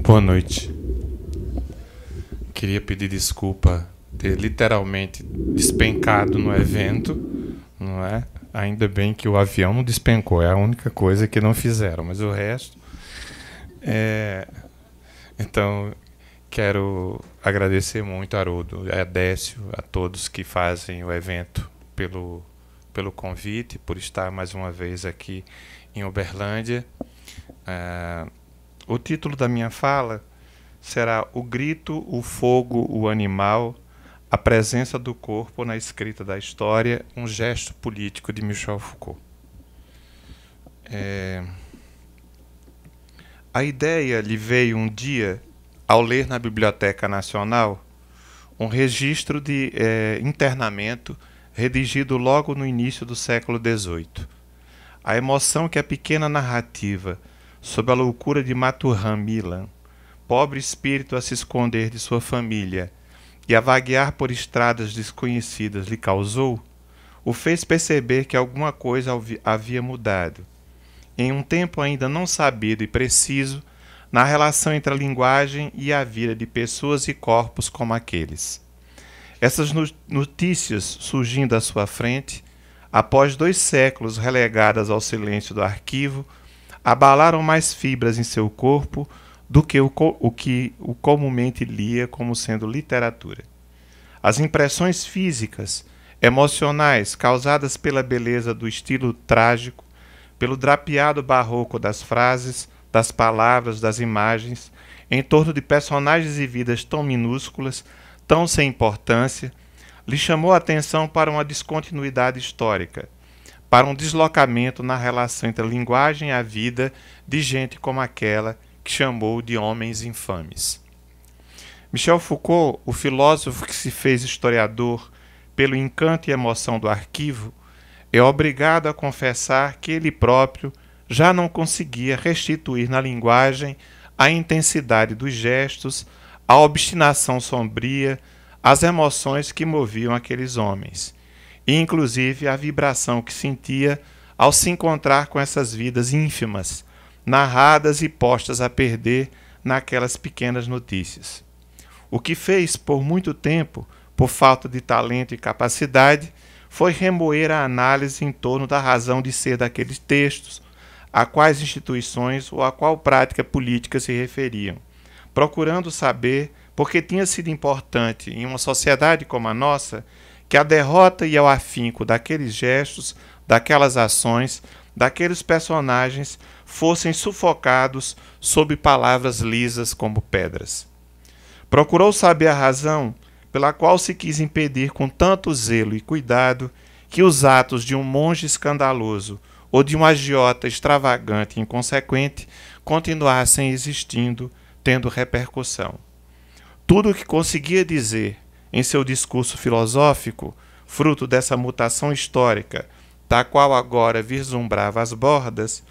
Boa noite. Queria pedir desculpa ter literalmente despencado no evento, não é? Ainda bem que o avião não despencou, é a única coisa que não fizeram, mas o resto... Então, quero agradecer muito a Haroldo, a Décio, a todos que fazem o evento pelo convite, por estar mais uma vez aqui em Uberlândia. O título da minha fala será O Grito, o Fogo, o Animal, a presença do corpo na escrita da história, um gesto político de Michel Foucault. A ideia lhe veio um dia ao ler na Biblioteca Nacional um registro de internamento redigido logo no início do século XVIII. A emoção que a pequena narrativa, sob a loucura de Mathurin Milan, pobre espírito a se esconder de sua família e a vaguear por estradas desconhecidas lhe causou, o fez perceber que alguma coisa havia mudado, em um tempo ainda não sabido e preciso, na relação entre a linguagem e a vida de pessoas e corpos como aqueles. Essas notícias surgindo à sua frente, após 2 séculos relegadas ao silêncio do arquivo, abalaram mais fibras em seu corpo do que o comumente lia como sendo literatura. As impressões físicas, emocionais, causadas pela beleza do estilo trágico, pelo drapeado barroco das frases, das palavras, das imagens, em torno de personagens e vidas tão minúsculas, tão sem importância, lhe chamou a atenção para uma descontinuidade histórica, para um deslocamento na relação entre a linguagem e a vida de gente como aquela que chamou de homens infames. Michel Foucault, o filósofo que se fez historiador pelo encanto e emoção do arquivo, é obrigado a confessar que ele próprio já não conseguia restituir na linguagem a intensidade dos gestos, a obstinação sombria, as emoções que moviam aqueles homens, e inclusive a vibração que sentia ao se encontrar com essas vidas ínfimas, narradas e postas a perder naquelas pequenas notícias. O que fez por muito tempo, por falta de talento e capacidade, foi remoer a análise em torno da razão de ser daqueles textos, a quais instituições ou a qual prática política se referiam, procurando saber por que tinha sido importante, em uma sociedade como a nossa, que a derrota e o afinco daqueles gestos, daquelas ações, daqueles personagens fossem sufocados sob palavras lisas como pedras. Procurou saber a razão pela qual se quis impedir com tanto zelo e cuidado que os atos de um monge escandaloso ou de um agiota extravagante e inconsequente continuassem existindo, tendo repercussão. Tudo o que conseguia dizer em seu discurso filosófico, fruto dessa mutação histórica, da qual agora vislumbrava as bordas,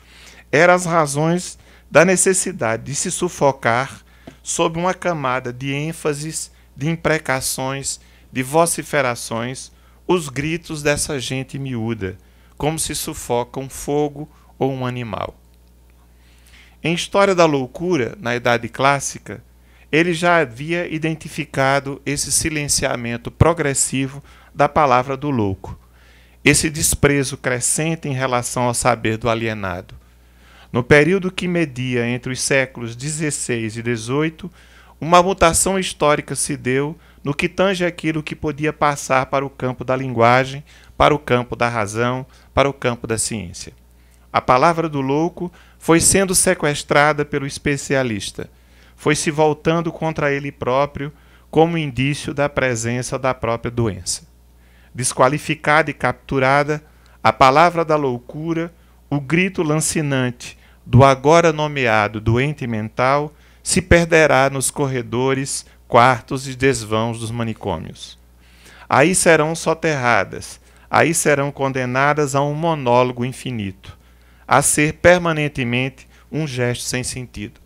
eram as razões da necessidade de se sufocar sob uma camada de ênfases, de imprecações, de vociferações, os gritos dessa gente miúda, como se sufoca um fogo ou um animal. Em História da Loucura, na Idade Clássica, ele já havia identificado esse silenciamento progressivo da palavra do louco, esse desprezo crescente em relação ao saber do alienado. No período que media entre os séculos XVI e XVIII, uma mutação histórica se deu no que tange aquilo que podia passar para o campo da linguagem, para o campo da razão, para o campo da ciência. A palavra do louco foi sendo sequestrada pelo especialista, foi se voltando contra ele próprio como indício da presença da própria doença. Desqualificada e capturada, a palavra da loucura, o grito lancinante do agora nomeado doente mental, se perderá nos corredores, quartos e desvãos dos manicômios. Aí serão soterradas, aí serão condenadas a um monólogo infinito, a ser permanentemente um gesto sem sentido.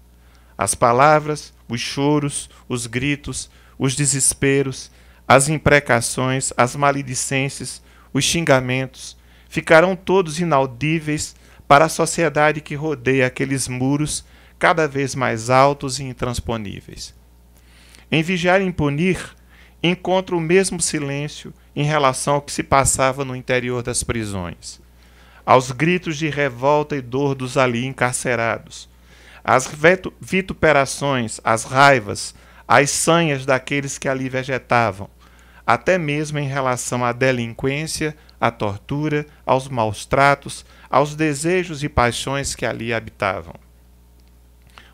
As palavras, os choros, os gritos, os desesperos, as imprecações, as maledicências, os xingamentos, ficarão todos inaudíveis para a sociedade que rodeia aqueles muros cada vez mais altos e intransponíveis. Em Vigiar e Punir, encontra o mesmo silêncio em relação ao que se passava no interior das prisões, aos gritos de revolta e dor dos ali encarcerados, às vituperações, às raivas, às sanhas daqueles que ali vegetavam, até mesmo em relação à delinquência, à tortura, aos maus tratos, aos desejos e paixões que ali habitavam.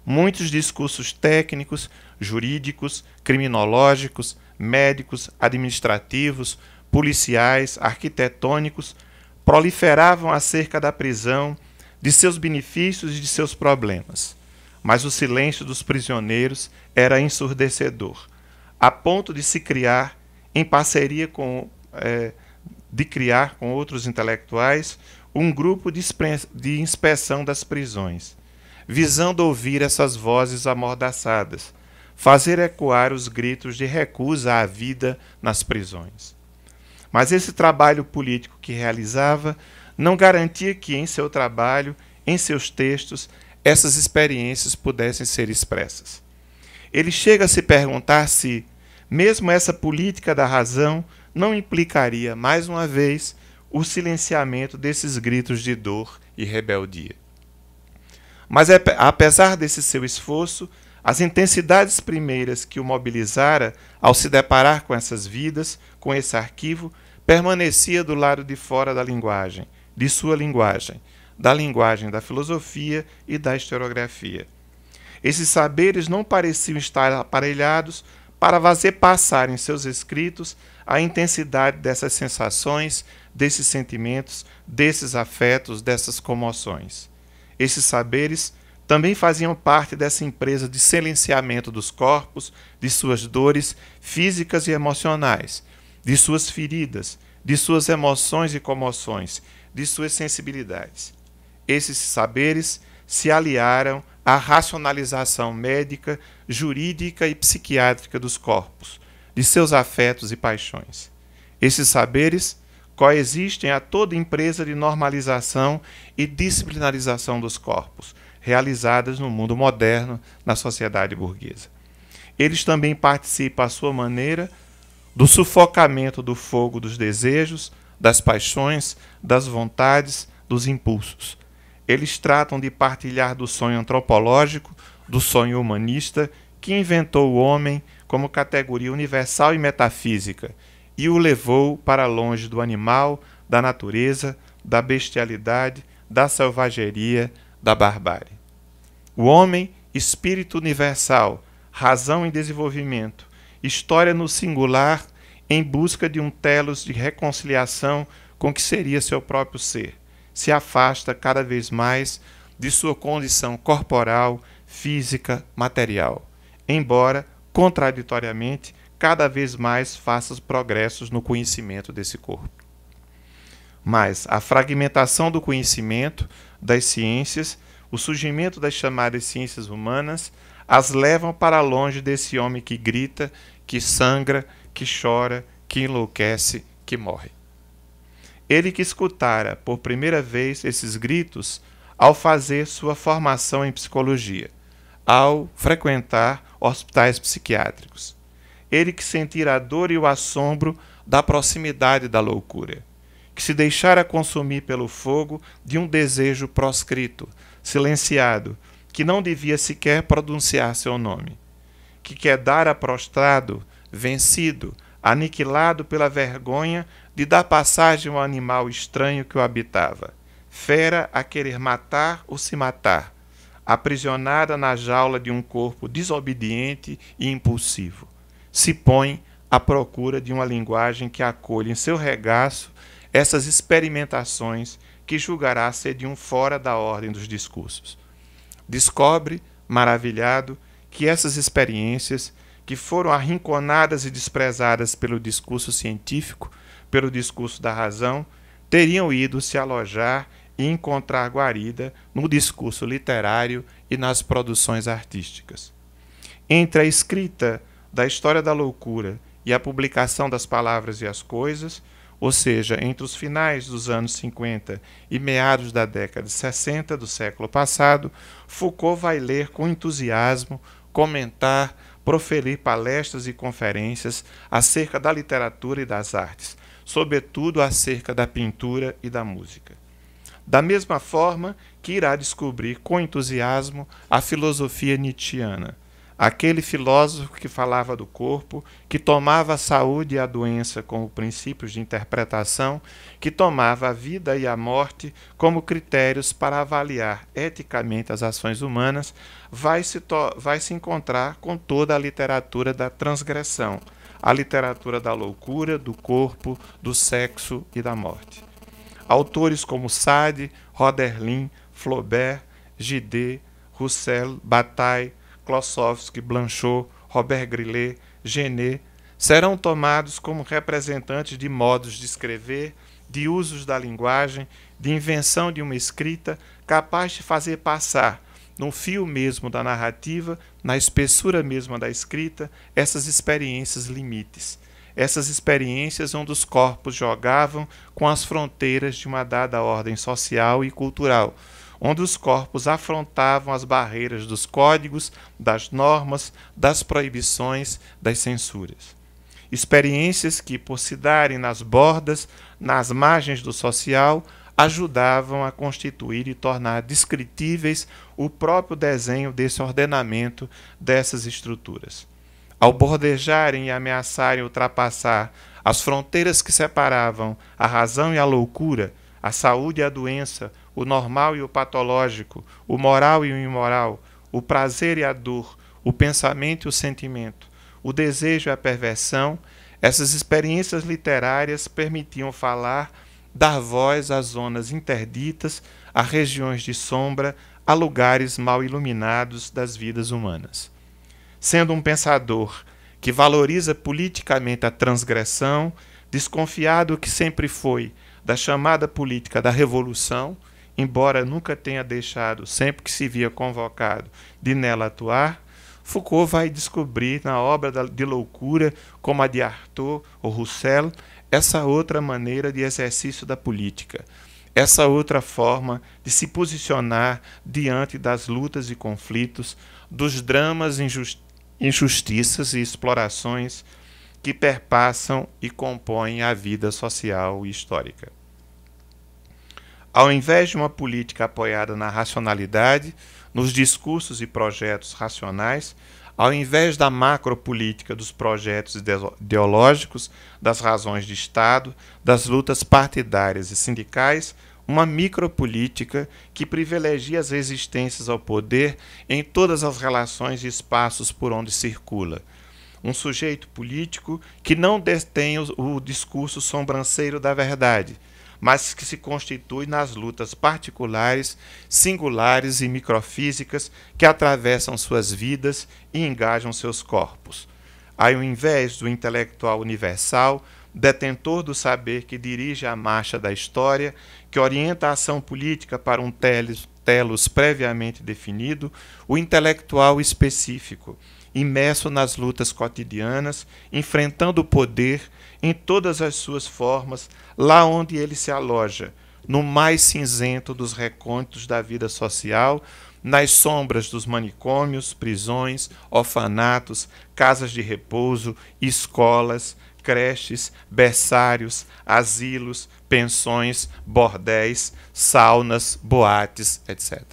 Muitos discursos técnicos, jurídicos, criminológicos, médicos, administrativos, policiais, arquitetônicos proliferavam acerca da prisão, de seus benefícios e de seus problemas. Mas o silêncio dos prisioneiros era ensurdecedor, a ponto de se criar, em parceria com outros intelectuais, um grupo de inspeção das prisões, visando ouvir essas vozes amordaçadas, fazer ecoar os gritos de recusa à vida nas prisões. Mas esse trabalho político que realizava não garantia que em seu trabalho, em seus textos, essas experiências pudessem ser expressas. Ele chega a se perguntar se, mesmo essa política da razão, não implicaria, mais uma vez, o silenciamento desses gritos de dor e rebeldia. Mas, apesar desse seu esforço, as intensidades primeiras que o mobilizara ao se deparar com essas vidas, com esse arquivo, permanecia do lado de fora da linguagem, de sua linguagem, da linguagem da filosofia e da historiografia. Esses saberes não pareciam estar aparelhados para fazer passar em seus escritos a intensidade dessas sensações, desses sentimentos, desses afetos, dessas comoções. Esses saberes também faziam parte dessa empresa de silenciamento dos corpos, de suas dores físicas e emocionais, de suas feridas, de suas emoções e comoções, de suas sensibilidades. Esses saberes se aliaram à racionalização médica, jurídica e psiquiátrica dos corpos, de seus afetos e paixões. Esses saberes coexistem a toda empresa de normalização e disciplinarização dos corpos, realizadas no mundo moderno, na sociedade burguesa. Eles também participam, à sua maneira, do sufocamento do fogo dos desejos, das paixões, das vontades, dos impulsos. Eles tratam de partilhar do sonho antropológico, do sonho humanista, que inventou o homem como categoria universal e metafísica, e o levou para longe do animal, da natureza, da bestialidade, da selvageria, da barbárie. O homem, espírito universal, razão em desenvolvimento, história no singular, em busca de um telos de reconciliação com o que seria seu próprio ser, se afasta cada vez mais de sua condição corporal, física, material, embora, contraditoriamente, cada vez mais faça progressos no conhecimento desse corpo. Mas a fragmentação do conhecimento, das ciências, o surgimento das chamadas ciências humanas, as levam para longe desse homem que grita, que sangra, que chora, que enlouquece, que morre. Ele que escutara por primeira vez esses gritos ao fazer sua formação em psicologia, ao frequentar hospitais psiquiátricos. Ele que sentira a dor e o assombro da proximidade da loucura, que se deixara consumir pelo fogo de um desejo proscrito, silenciado, que não devia sequer pronunciar seu nome, que quedara prostrado, vencido, aniquilado pela vergonha de dar passagem ao animal estranho que o habitava, fera a querer matar ou se matar, aprisionada na jaula de um corpo desobediente e impulsivo. Se põe à procura de uma linguagem que acolha em seu regaço essas experimentações que julgará ser de um fora da ordem dos discursos. Descobre, maravilhado, que essas experiências, que foram arrinconadas e desprezadas pelo discurso científico, pelo discurso da razão, teriam ido se alojar e encontrar guarida no discurso literário e nas produções artísticas. Entre a escrita da História da Loucura e a publicação das Palavras e as Coisas, ou seja, entre os finais dos anos 50 e meados da década de 60 do século passado, Foucault vai ler com entusiasmo, comentar, proferir palestras e conferências acerca da literatura e das artes, sobretudo acerca da pintura e da música. Da mesma forma que irá descobrir com entusiasmo a filosofia nietzschiana, aquele filósofo que falava do corpo, que tomava a saúde e a doença como princípios de interpretação, que tomava a vida e a morte como critérios para avaliar eticamente as ações humanas, vai se encontrar com toda a literatura da transgressão, a literatura da loucura, do corpo, do sexo e da morte. Autores como Sade, Roderlin, Flaubert, Gide, Roussel, Bataille, Klossowski, Blanchot, Robert Grillet, Genet, serão tomados como representantes de modos de escrever, de usos da linguagem, de invenção de uma escrita capaz de fazer passar, no fio mesmo da narrativa, na espessura mesma da escrita, essas experiências limites. Essas experiências onde os corpos jogavam com as fronteiras de uma dada ordem social e cultural, onde os corpos afrontavam as barreiras dos códigos, das normas, das proibições, das censuras. Experiências que, por se darem nas bordas, nas margens do social, ajudavam a constituir e tornar descritíveis o próprio desenho desse ordenamento dessas estruturas. Ao bordejarem e ameaçarem ultrapassar as fronteiras que separavam a razão e a loucura, a saúde e a doença, o normal e o patológico, o moral e o imoral, o prazer e a dor, o pensamento e o sentimento, o desejo e a perversão, essas experiências literárias permitiam falar, dar voz às zonas interditas, a regiões de sombra, a lugares mal iluminados das vidas humanas. Sendo um pensador que valoriza politicamente a transgressão, desconfiado que sempre foi da chamada política da revolução, embora nunca tenha deixado, sempre que se via convocado, de nela atuar, Foucault vai descobrir na obra de loucura, como a de Artaud ou Roussel, essa outra maneira de exercício da política, essa outra forma de se posicionar diante das lutas e conflitos, dos dramas, injustiças e explorações que perpassam e compõem a vida social e histórica. Ao invés de uma política apoiada na racionalidade, nos discursos e projetos racionais, ao invés da macropolítica dos projetos ideológicos, das razões de Estado, das lutas partidárias e sindicais, uma micropolítica que privilegia as resistências ao poder em todas as relações e espaços por onde circula. Um sujeito político que não detém o discurso sobranceiro da verdade, mas que se constitui nas lutas particulares, singulares e microfísicas que atravessam suas vidas e engajam seus corpos. Ao invés do intelectual universal, detentor do saber que dirige a marcha da história, que orienta a ação política para um telos previamente definido, o intelectual específico, imerso nas lutas cotidianas, enfrentando o poder em todas as suas formas, lá onde ele se aloja, no mais cinzento dos recônditos da vida social, nas sombras dos manicômios, prisões, orfanatos, casas de repouso, escolas, creches, berçários, asilos, pensões, bordéis, saunas, boates, etc.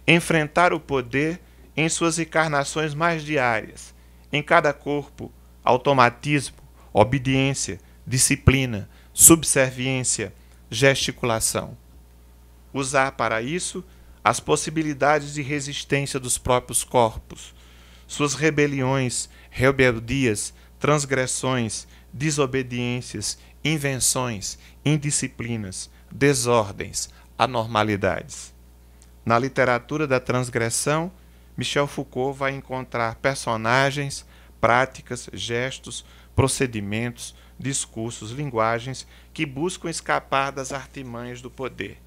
Enfrentar o poder em suas encarnações mais diárias, em cada corpo, automatismo, obediência, disciplina, subserviência, gesticulação. Usar para isso as possibilidades de resistência dos próprios corpos, suas rebeliões, rebeldias, transgressões, desobediências, invenções, indisciplinas, desordens, anormalidades. Na literatura da transgressão, Michel Foucault vai encontrar personagens, práticas, gestos, procedimentos, discursos, linguagens que buscam escapar das artimanhas do poder,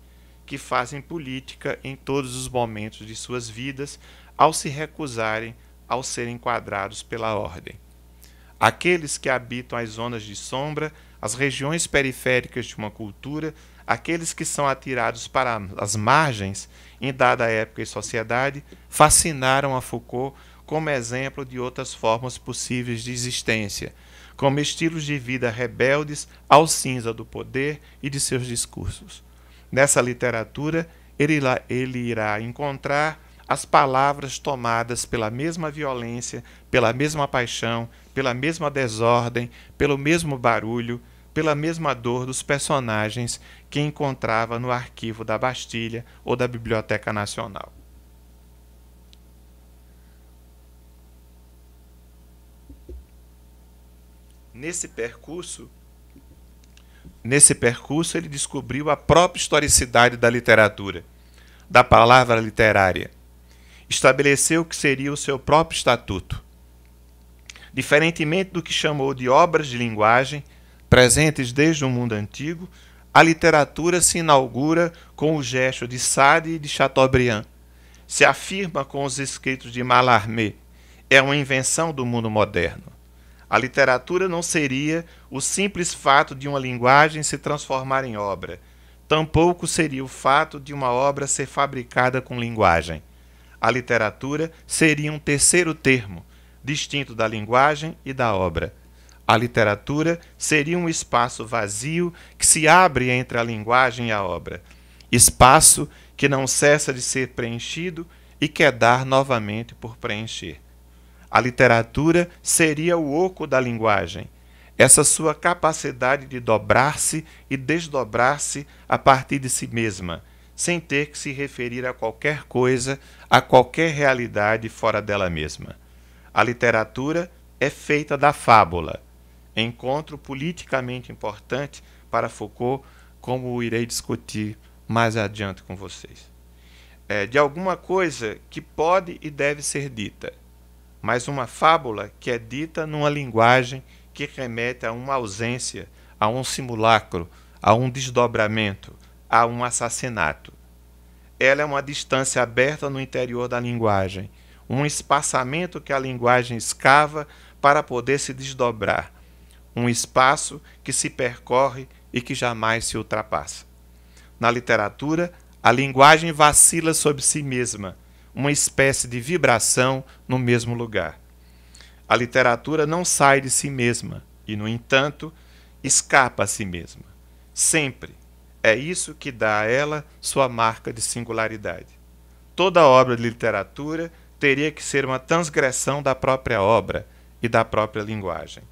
que fazem política em todos os momentos de suas vidas ao se recusarem ao serem enquadrados pela ordem. Aqueles que habitam as zonas de sombra as regiões periféricas de uma cultura, aqueles que são atirados para as margens em dada época e sociedade, fascinaram a Foucault como exemplo de outras formas possíveis de existência, como estilos de vida rebeldes ao cinza do poder e de seus discursos. Nessa literatura, ele irá encontrar as palavras tomadas pela mesma violência, pela mesma paixão, pela mesma desordem, pelo mesmo barulho, pela mesma dor dos personagens que encontrava no arquivo da Bastilha ou da Biblioteca Nacional. Nesse percurso, ele descobriu a própria historicidade da literatura, da palavra literária. Estabeleceu o que seria o seu próprio estatuto. Diferentemente do que chamou de obras de linguagem, presentes desde o mundo antigo, a literatura se inaugura com o gesto de Sade e de Chateaubriand. Se afirma com os escritos de Mallarmé. É uma invenção do mundo moderno. A literatura não seria o simples fato de uma linguagem se transformar em obra. Tampouco seria o fato de uma obra ser fabricada com linguagem. A literatura seria um terceiro termo, distinto da linguagem e da obra. A literatura seria um espaço vazio que se abre entre a linguagem e a obra. Espaço que não cessa de ser preenchido e quer dar novamente por preencher. A literatura seria o oco da linguagem, essa sua capacidade de dobrar-se e desdobrar-se a partir de si mesma, sem ter que se referir a qualquer coisa, a qualquer realidade fora dela mesma. A literatura é feita da fábula, encontro politicamente importante para Foucault, como irei discutir mais adiante com vocês. De alguma coisa que pode e deve ser dita, mas uma fábula que é dita numa linguagem que remete a uma ausência, a um simulacro, a um desdobramento, a um assassinato. Ela é uma distância aberta no interior da linguagem, um espaçamento que a linguagem escava para poder se desdobrar, um espaço que se percorre e que jamais se ultrapassa. Na literatura, a linguagem vacila sobre si mesma, uma espécie de vibração no mesmo lugar. A literatura não sai de si mesma e, no entanto, escapa a si mesma. Sempre. É isso que dá a ela sua marca de singularidade. Toda obra de literatura teria que ser uma transgressão da própria obra e da própria linguagem.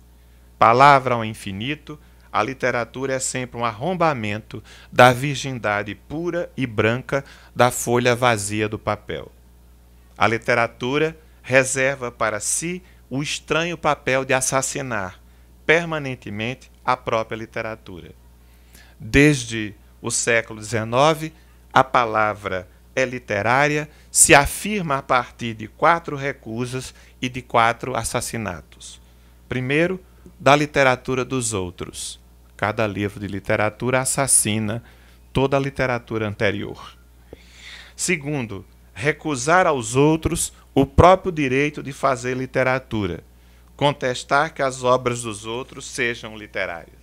Palavra ao infinito, a literatura é sempre um arrombamento da virgindade pura e branca da folha vazia do papel. A literatura reserva para si o estranho papel de assassinar permanentemente a própria literatura. Desde o século XIX, a palavra é literária, se afirma a partir de 4 recusas e de 4 assassinatos. Primeiro, da literatura dos outros. Cada livro de literatura assassina toda a literatura anterior. Segundo, recusar aos outros o próprio direito de fazer literatura, contestar que as obras dos outros sejam literárias.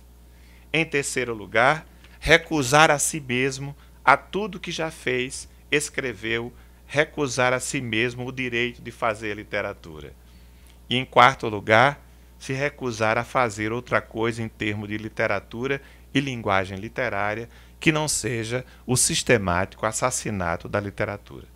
Em terceiro lugar, recusar a si mesmo a tudo que já fez, escreveu, recusar a si mesmo o direito de fazer literatura. E em quarto lugar, se recusar a fazer outra coisa em termos de literatura e linguagem literária que não seja o sistemático assassinato da literatura.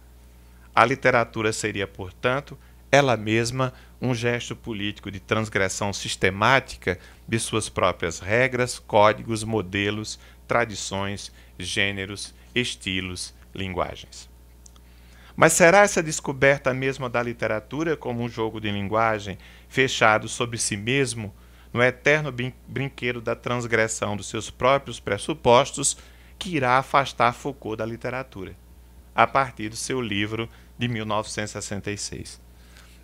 A literatura seria, portanto, ela mesma um gesto político de transgressão sistemática de suas próprias regras, códigos, modelos, tradições, gêneros, estilos, linguagens. Mas será essa descoberta mesma da literatura como um jogo de linguagem fechado sobre si mesmo, no eterno brinquedo da transgressão dos seus próprios pressupostos, que irá afastar Foucault da literatura, a partir do seu livro de 1966.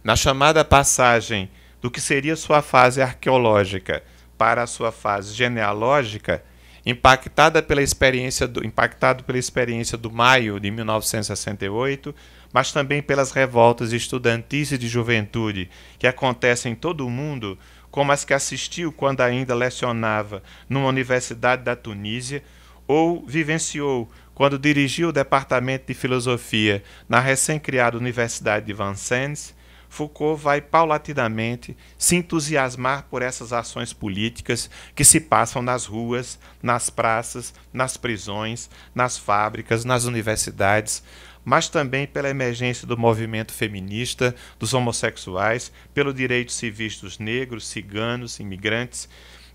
Na chamada passagem do que seria sua fase arqueológica para a sua fase genealógica, impactado pela experiência do maio de 1968, mas também pelas revoltas estudantis e de juventude que acontecem em todo o mundo, como as que assistiu quando ainda lecionava numa universidade da Tunísia, ou vivenciou quando dirigiu o departamento de filosofia na recém-criada Universidade de Vincennes, Foucault vai paulatinamente se entusiasmar por essas ações políticas que se passam nas ruas, nas praças, nas prisões, nas fábricas, nas universidades, mas também pela emergência do movimento feminista, dos homossexuais, pelos direitos civis dos negros, ciganos, imigrantes,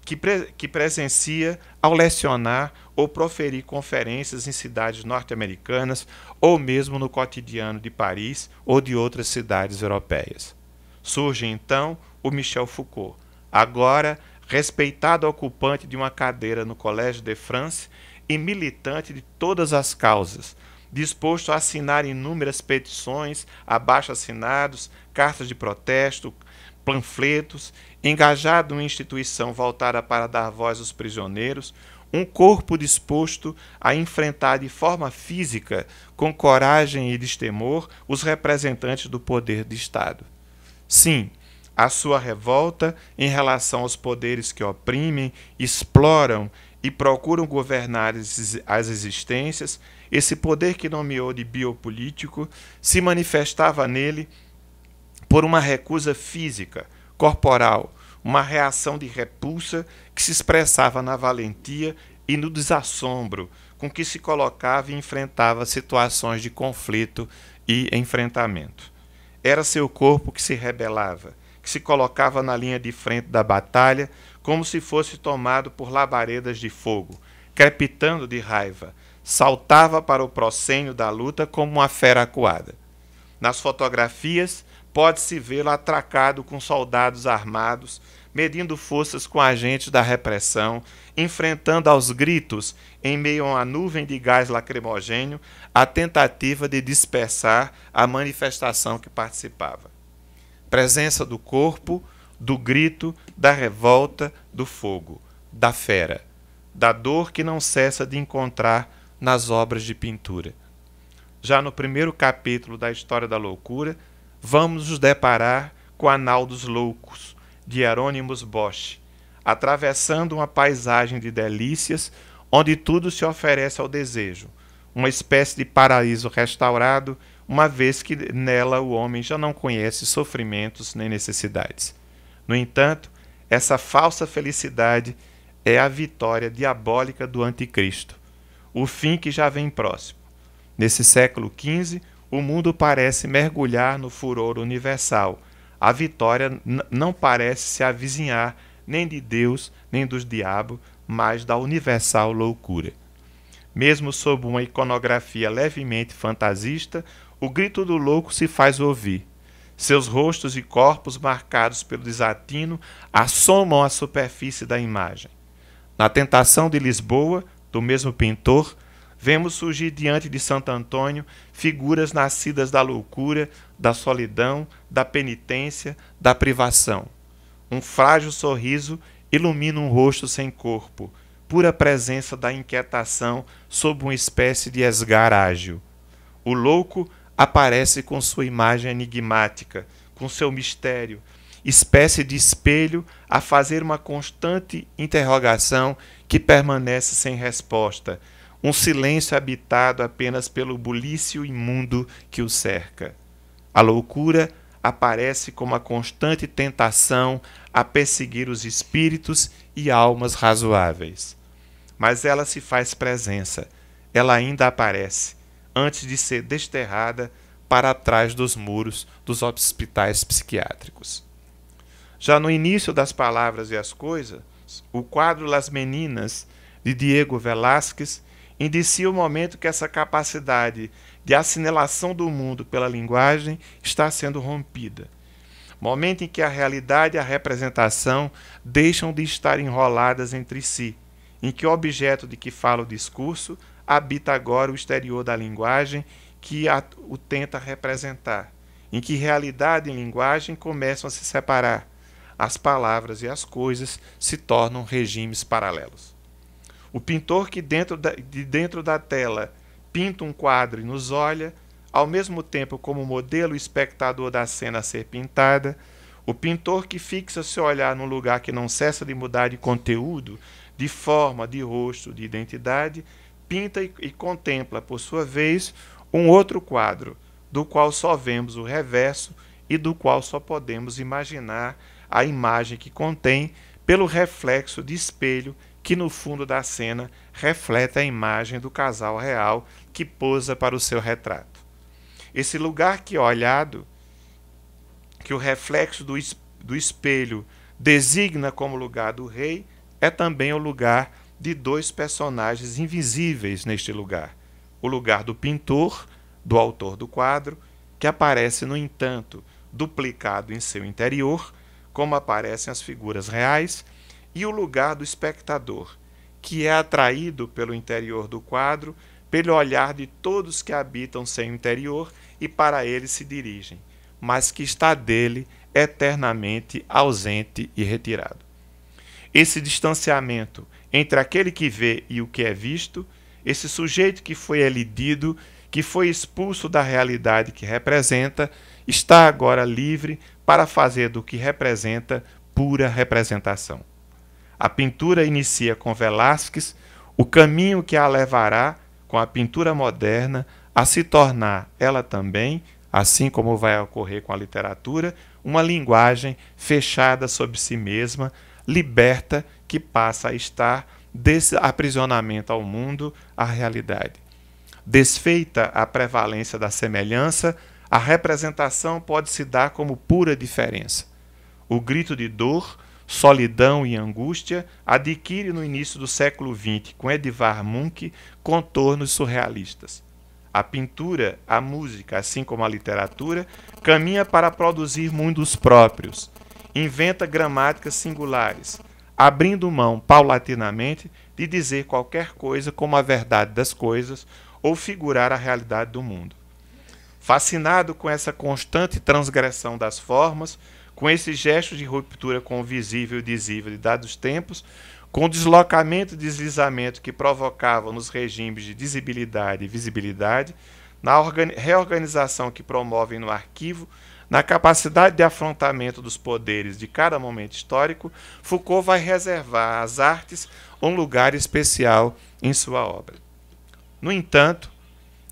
que presencia ao lecionar ou proferir conferências em cidades norte-americanas ou mesmo no cotidiano de Paris ou de outras cidades europeias. Surge então o Michel Foucault, agora respeitado ocupante de uma cadeira no Collège de France e militante de todas as causas, disposto a assinar inúmeras petições, abaixo-assinados, cartas de protesto, panfletos, engajado em instituição voltada para dar voz aos prisioneiros, um corpo disposto a enfrentar de forma física, com coragem e destemor, os representantes do poder de Estado. Sim, a sua revolta em relação aos poderes que oprimem, exploram e procuram governar as existências, esse poder que nomeou de biopolítico, se manifestava nele por uma recusa física, corporal, uma reação de repulsa que se expressava na valentia e no desassombro com que se colocava e enfrentava situações de conflito e enfrentamento. Era seu corpo que se rebelava, que se colocava na linha de frente da batalha como se fosse tomado por labaredas de fogo, crepitando de raiva, saltava para o proscênio da luta como uma fera acuada. Nas fotografias, pode-se vê-lo atracado com soldados armados, medindo forças com agentes da repressão, enfrentando aos gritos, em meio a uma nuvem de gás lacrimogêneo, a tentativa de dispersar a manifestação que participava. Presença do corpo, do grito, da revolta, do fogo, da fera, da dor que não cessa de encontrar nas obras de pintura. Já no primeiro capítulo da História da Loucura, vamos nos deparar com a Nau dos Loucos, de Hieronymus Bosch, atravessando uma paisagem de delícias onde tudo se oferece ao desejo, uma espécie de paraíso restaurado, uma vez que nela o homem já não conhece sofrimentos nem necessidades. No entanto, essa falsa felicidade é a vitória diabólica do anticristo, o fim que já vem próximo. Nesse século XV, o mundo parece mergulhar no furor universal. A vitória não parece se avizinhar nem de Deus, nem dos diabos, mas da universal loucura. Mesmo sob uma iconografia levemente fantasista, o grito do louco se faz ouvir. Seus rostos e corpos marcados pelo desatino assomam a superfície da imagem. Na Tentação de Lisboa, do mesmo pintor, vemos surgir diante de Santo Antônio figuras nascidas da loucura, da solidão, da penitência, da privação. Um frágil sorriso ilumina um rosto sem corpo, pura presença da inquietação sob uma espécie de esgar ágil. O louco aparece com sua imagem enigmática, com seu mistério, espécie de espelho a fazer uma constante interrogação que permanece sem resposta, um silêncio habitado apenas pelo bulício imundo que o cerca. A loucura aparece como a constante tentação a perseguir os espíritos e almas razoáveis. Mas ela se faz presença, ela ainda aparece, antes de ser desterrada para trás dos muros dos hospitais psiquiátricos. Já no início das Palavras e as Coisas, o quadro Las Meninas, de Diego Velázquez, indicia o momento que essa capacidade de assinalação do mundo pela linguagem está sendo rompida. Momento em que a realidade e a representação deixam de estar enroladas entre si, em que o objeto de que fala o discurso habita agora o exterior da linguagem que o tenta representar, em que realidade e linguagem começam a se separar. As palavras e as coisas se tornam regimes paralelos. O pintor que de dentro da tela pinta um quadro e nos olha, ao mesmo tempo como modelo espectador da cena a ser pintada, O pintor que fixa seu olhar num lugar que não cessa de mudar de conteúdo, de forma, de rosto, de identidade, pinta e contempla, por sua vez, um outro quadro, do qual só vemos o reverso e do qual só podemos imaginar a imagem que contém pelo reflexo de espelho que no fundo da cena reflete a imagem do casal real que posa para o seu retrato. Esse lugar que é olhado, que o reflexo do espelho designa como lugar do rei, é também o lugar de dois personagens invisíveis neste lugar. O lugar do pintor, do autor do quadro, que aparece, no entanto, duplicado em seu interior, como aparecem as figuras reais, e o lugar do espectador, que é atraído pelo interior do quadro, pelo olhar de todos que habitam seu interior e para ele se dirigem, mas que está dele eternamente ausente e retirado. Esse distanciamento entre aquele que vê e o que é visto, esse sujeito que foi elidido, que foi expulso da realidade que representa, está agora livre para fazer do que representa pura representação. A pintura inicia com Velázquez o caminho que a levará, com a pintura moderna, a se tornar ela também, assim como vai ocorrer com a literatura, uma linguagem fechada sobre si mesma, liberta, que passa a estar desse aprisionamento ao mundo, à realidade. Desfeita a prevalência da semelhança, a representação pode se dar como pura diferença. O grito de dor, solidão e angústia adquire no início do século XX, com Edvard Munch, contornos surrealistas. A pintura, a música, assim como a literatura, caminha para produzir mundos próprios, inventa gramáticas singulares, abrindo mão paulatinamente de dizer qualquer coisa como a verdade das coisas ou figurar a realidade do mundo. Fascinado com essa constante transgressão das formas, com esse gesto de ruptura com o visível e dizível de dados tempos, com o deslocamento e deslizamento que provocavam nos regimes de dizibilidade e visibilidade, na reorganização que promovem no arquivo, na capacidade de afrontamento dos poderes de cada momento histórico, Foucault vai reservar às artes um lugar especial em sua obra. No entanto,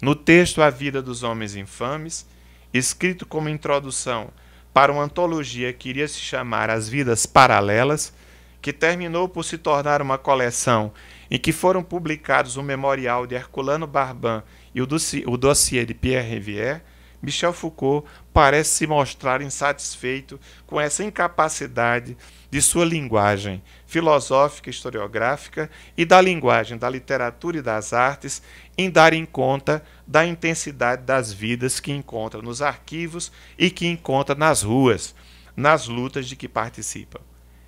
no texto A Vida dos Homens Infames, escrito como introdução para uma antologia que iria se chamar As Vidas Paralelas, que terminou por se tornar uma coleção em que foram publicados o memorial de Herculano Barban e o dossiê de Pierre Rivière, Michel Foucault parece se mostrar insatisfeito com essa incapacidade de sua linguagem filosófica e historiográfica e da linguagem da literatura e das artes em darem conta da intensidade das vidas que encontra nos arquivos e que encontra nas ruas, nas lutas de que participam.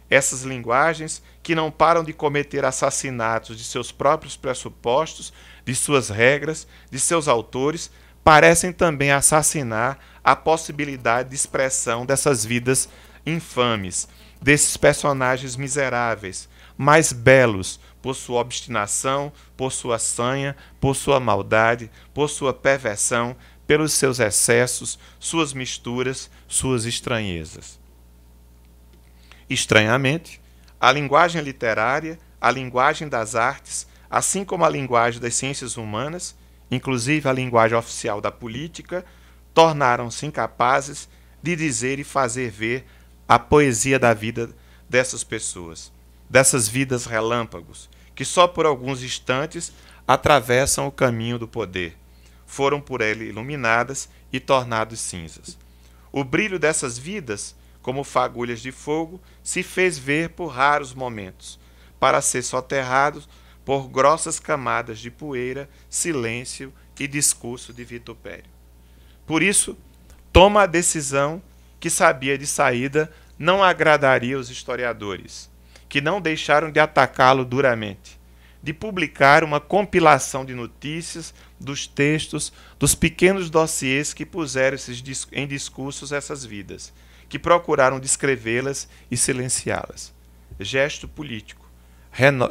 Essas linguagens, que não param de cometer assassinatos de seus próprios pressupostos, de suas regras, de seus autores, parecem também assassinar a possibilidade de expressão dessas vidas infames, desses personagens miseráveis, mais belos por sua obstinação, por sua sanha, por sua maldade, por sua perversão, pelos seus excessos, suas misturas, suas estranhezas. Estranhamente, a linguagem literária, a linguagem das artes, assim como a linguagem das ciências humanas, inclusive a linguagem oficial da política, tornaram-se incapazes de dizer e fazer ver a poesia da vida dessas pessoas, dessas vidas relâmpagos, que só por alguns instantes atravessam o caminho do poder, foram por ele iluminadas e tornadas cinzas. O brilho dessas vidas, como fagulhas de fogo, se fez ver por raros momentos, para ser soterrado por grossas camadas de poeira, silêncio e discurso de vitupério. Por isso, toma a decisão que sabia de saída não agradaria os historiadores, que não deixaram de atacá-lo duramente, de publicar uma compilação de notícias, dos textos, dos pequenos dossiês que puseram em discursos essas vidas, que procuraram descrevê-las e silenciá-las. Gesto político.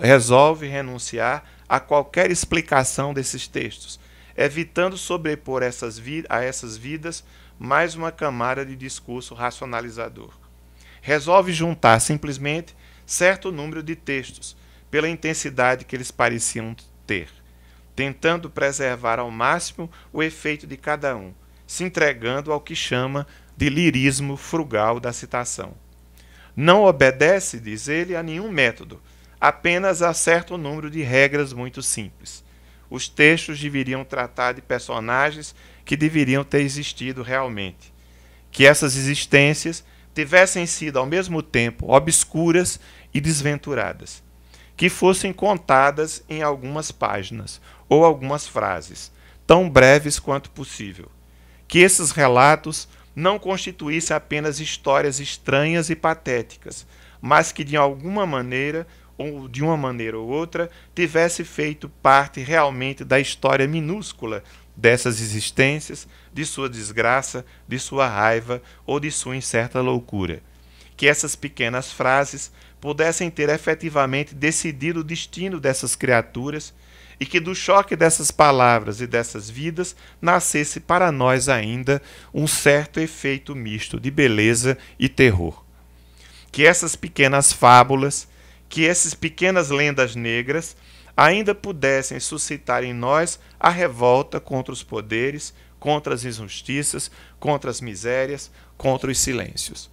Resolve renunciar a qualquer explicação desses textos, evitando sobrepor a essas vidas mais uma camada de discurso racionalizador. resolve juntar simplesmente certo número de textos, pela intensidade que eles pareciam ter, tentando preservar ao máximo o efeito de cada um, se entregando ao que chama de lirismo frugal da citação. Não obedece, diz ele, a nenhum método, apenas a certo número de regras muito simples. Os textos deveriam tratar de personagens que deveriam ter existido realmente, que essas existências tivessem sido ao mesmo tempo obscuras e desventuradas, que fossem contadas em algumas páginas ou algumas frases, tão breves quanto possível, que esses relatos não constituíssem apenas histórias estranhas e patéticas, mas que de alguma maneira ou de uma maneira ou outra tivesse feito parte realmente da história minúscula dessas existências, de sua desgraça, de sua raiva ou de sua incerta loucura. Que essas pequenas frases pudessem ter efetivamente decidido o destino dessas criaturas e que do choque dessas palavras e dessas vidas nascesse para nós ainda um certo efeito misto de beleza e terror. Que essas pequenas fábulas, que essas pequenas lendas negras ainda pudessem suscitar em nós a revolta contra os poderes, contra as injustiças, contra as misérias, contra os silêncios.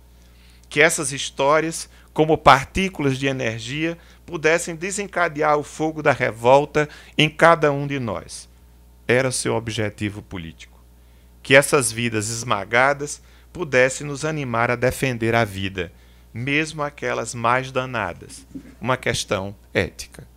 Que essas histórias, como partículas de energia, pudessem desencadear o fogo da revolta em cada um de nós. Era seu objetivo político. Que essas vidas esmagadas pudessem nos animar a defender a vida, mesmo aquelas mais danadas. Uma questão ética.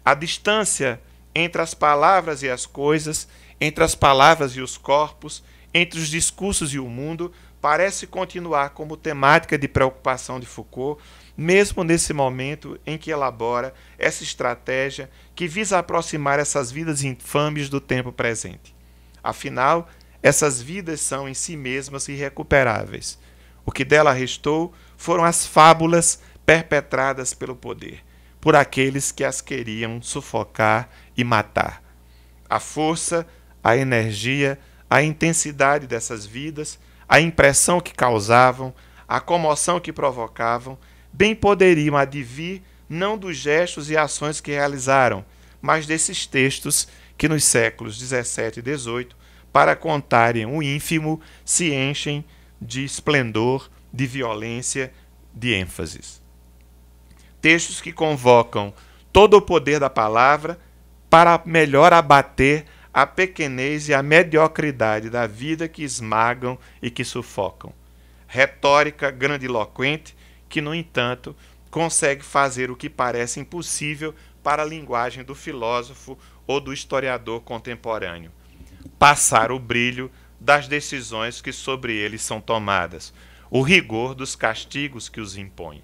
A distância entre as palavras e as coisas, entre as palavras e os corpos, entre os discursos e o mundo, parece continuar como temática de preocupação de Foucault, mesmo nesse momento em que elabora essa estratégia que visa aproximar essas vidas infames do tempo presente. Afinal, essas vidas são em si mesmas irrecuperáveis. O que dela restou foram as fábulas perpetradas pelo poder, por aqueles que as queriam sufocar e matar. A força, a energia, a intensidade dessas vidas, a impressão que causavam, a comoção que provocavam, bem poderiam advir não dos gestos e ações que realizaram, mas desses textos que nos séculos XVII e XVIII, para contarem o ínfimo, se enchem de esplendor, de violência, de ênfases. Textos que convocam todo o poder da palavra para melhor abater a pequenez e a mediocridade da vida que esmagam e que sufocam. Retórica grandiloquente que, no entanto, consegue fazer o que parece impossível para a linguagem do filósofo ou do historiador contemporâneo: passar o brilho das decisões que sobre eles são tomadas, o rigor dos castigos que os impõem.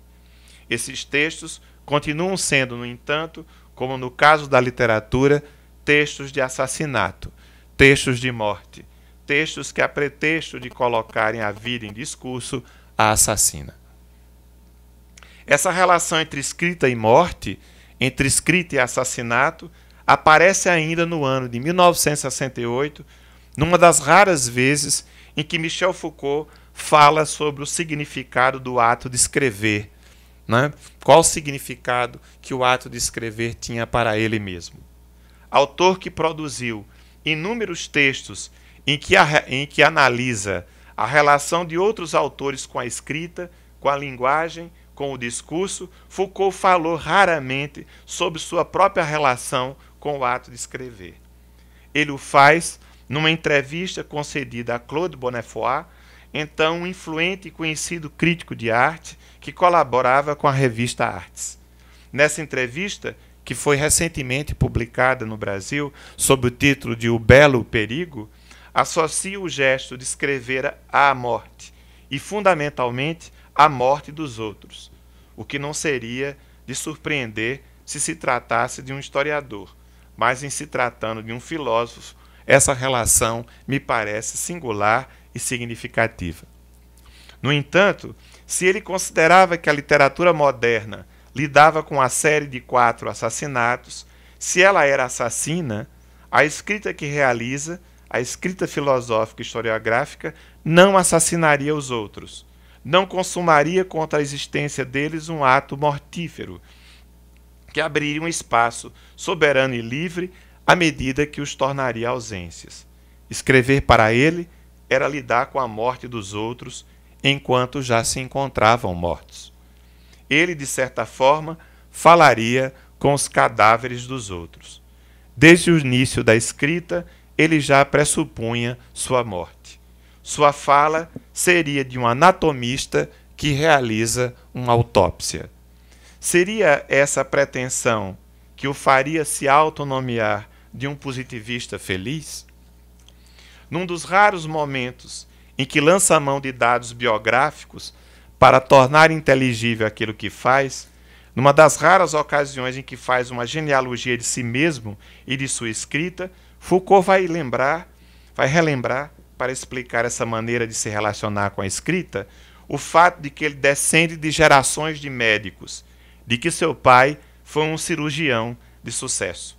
Esses textos continuam sendo, no entanto, como no caso da literatura, textos de assassinato, textos de morte, textos que, a pretexto de colocarem a vida em discurso, a assassina. Essa relação entre escrita e morte, entre escrita e assassinato, aparece ainda no ano de 1968, numa das raras vezes em que Michel Foucault fala sobre o significado do ato de escrever, né? Qual o significado que o ato de escrever tinha para ele mesmo. Autor que produziu inúmeros textos em que analisa a relação de outros autores com a escrita, com a linguagem, com o discurso, Foucault falou raramente sobre sua própria relação com o ato de escrever. Ele o faz numa entrevista concedida a Claude Bonnefoy, então um influente e conhecido crítico de arte que colaborava com a revista Artes. Nessa entrevista, que foi recentemente publicada no Brasil sob o título de O Belo Perigo, associa o gesto de escrever à morte e, fundamentalmente, à morte dos outros, o que não seria de surpreender se se tratasse de um historiador, mas em se tratando de um filósofo, essa relação me parece singular e significativa. No entanto, se ele considerava que a literatura moderna lidava com a série de 4 assassinatos, se ela era assassina, a escrita que realiza, a escrita filosófica e historiográfica, não assassinaria os outros, não consumaria contra a existência deles um ato mortífero, que abriria um espaço soberano e livre à medida que os tornaria ausências. Escrever para ele era lidar com a morte dos outros enquanto já se encontravam mortos. Ele, de certa forma, falaria com os cadáveres dos outros. Desde o início da escrita, ele já pressupunha sua morte. Sua fala seria de um anatomista que realiza uma autópsia. Seria essa pretensão que o faria se autonomear de um positivista feliz? Num dos raros momentos em que lança a mão de dados biográficos para tornar inteligível aquilo que faz, numa das raras ocasiões em que faz uma genealogia de si mesmo e de sua escrita, Foucault vai relembrar, para explicar essa maneira de se relacionar com a escrita, o fato de que ele descende de gerações de médicos, de que seu pai foi um cirurgião de sucesso.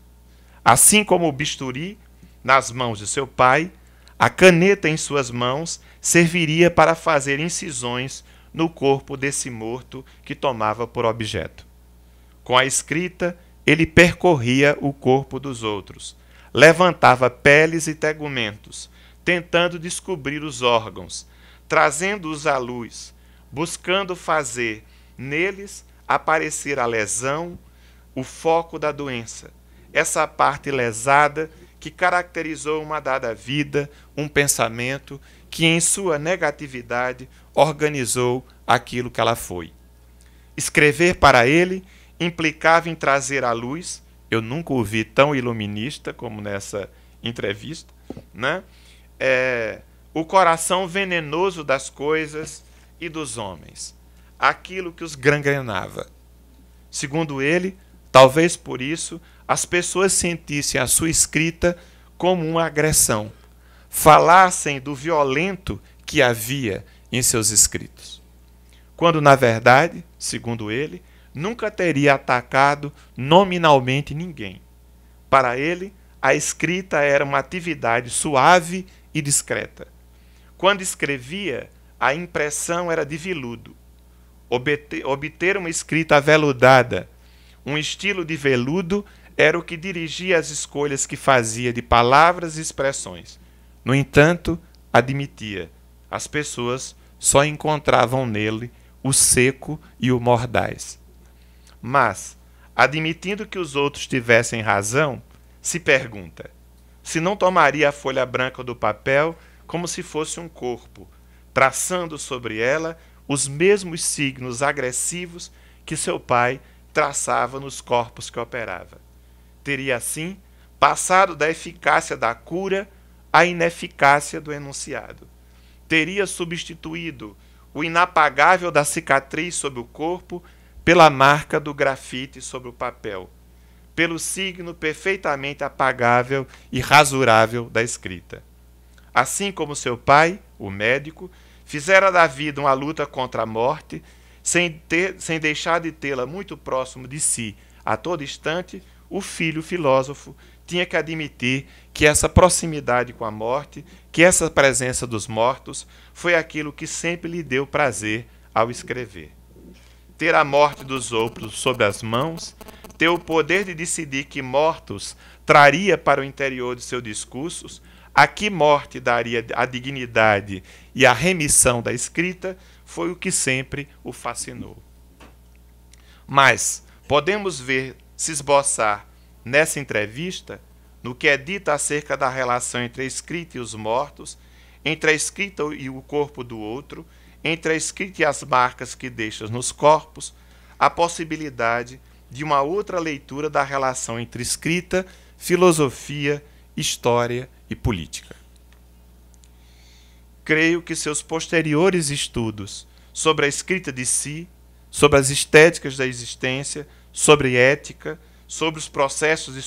Assim como o bisturi nas mãos de seu pai, a caneta em suas mãos serviria para fazer incisões no corpo desse morto que tomava por objeto. Com a escrita, ele percorria o corpo dos outros, levantava peles e tegumentos, tentando descobrir os órgãos, trazendo-os à luz, buscando fazer neles aparecer a lesão, o foco da doença, essa parte lesada que caracterizou uma dada vida, um pensamento que, em sua negatividade, organizou aquilo que ela foi. Escrever para ele implicava em trazer à luz, eu nunca o vi tão iluminista como nessa entrevista, né? O coração venenoso das coisas e dos homens, aquilo que os gangrenava. Segundo ele, talvez por isso, as pessoas sentissem a sua escrita como uma agressão, falassem do violento que havia em seus escritos, quando, na verdade, segundo ele, nunca teria atacado nominalmente ninguém. Para ele, a escrita era uma atividade suave e discreta. Quando escrevia, a impressão era de veludo. Obter uma escrita aveludada, um estilo de veludo, era o que dirigia as escolhas que fazia de palavras e expressões. No entanto, admitia, as pessoas só encontravam nele o seco e o mordaz. Mas, admitindo que os outros tivessem razão, se pergunta, se não tomaria a folha branca do papel como se fosse um corpo, traçando sobre ela os mesmos signos agressivos que seu pai traçava nos corpos que operava. Teria, assim, passado da eficácia da cura à ineficácia do enunciado. Teria substituído o inapagável da cicatriz sobre o corpo pela marca do grafite sobre o papel, pelo signo perfeitamente apagável e rasurável da escrita. Assim como seu pai, o médico, fizera da vida uma luta contra a morte, sem deixar de tê-la muito próximo de si a todo instante, o filho filósofo tinha que admitir que essa proximidade com a morte, que essa presença dos mortos, foi aquilo que sempre lhe deu prazer ao escrever. Ter a morte dos outros sob as mãos, ter o poder de decidir que mortos traria para o interior de seus discursos, a que morte daria a dignidade e a remissão da escrita, foi o que sempre o fascinou. Mas podemos ver se esboçar nessa entrevista, no que é dito acerca da relação entre a escrita e os mortos, entre a escrita e o corpo do outro, entre a escrita e as marcas que deixa nos corpos, a possibilidade de uma outra leitura da relação entre escrita, filosofia, história e política. Creio que seus posteriores estudos sobre a escrita de si, sobre as estéticas da existência, sobre ética, sobre os processos de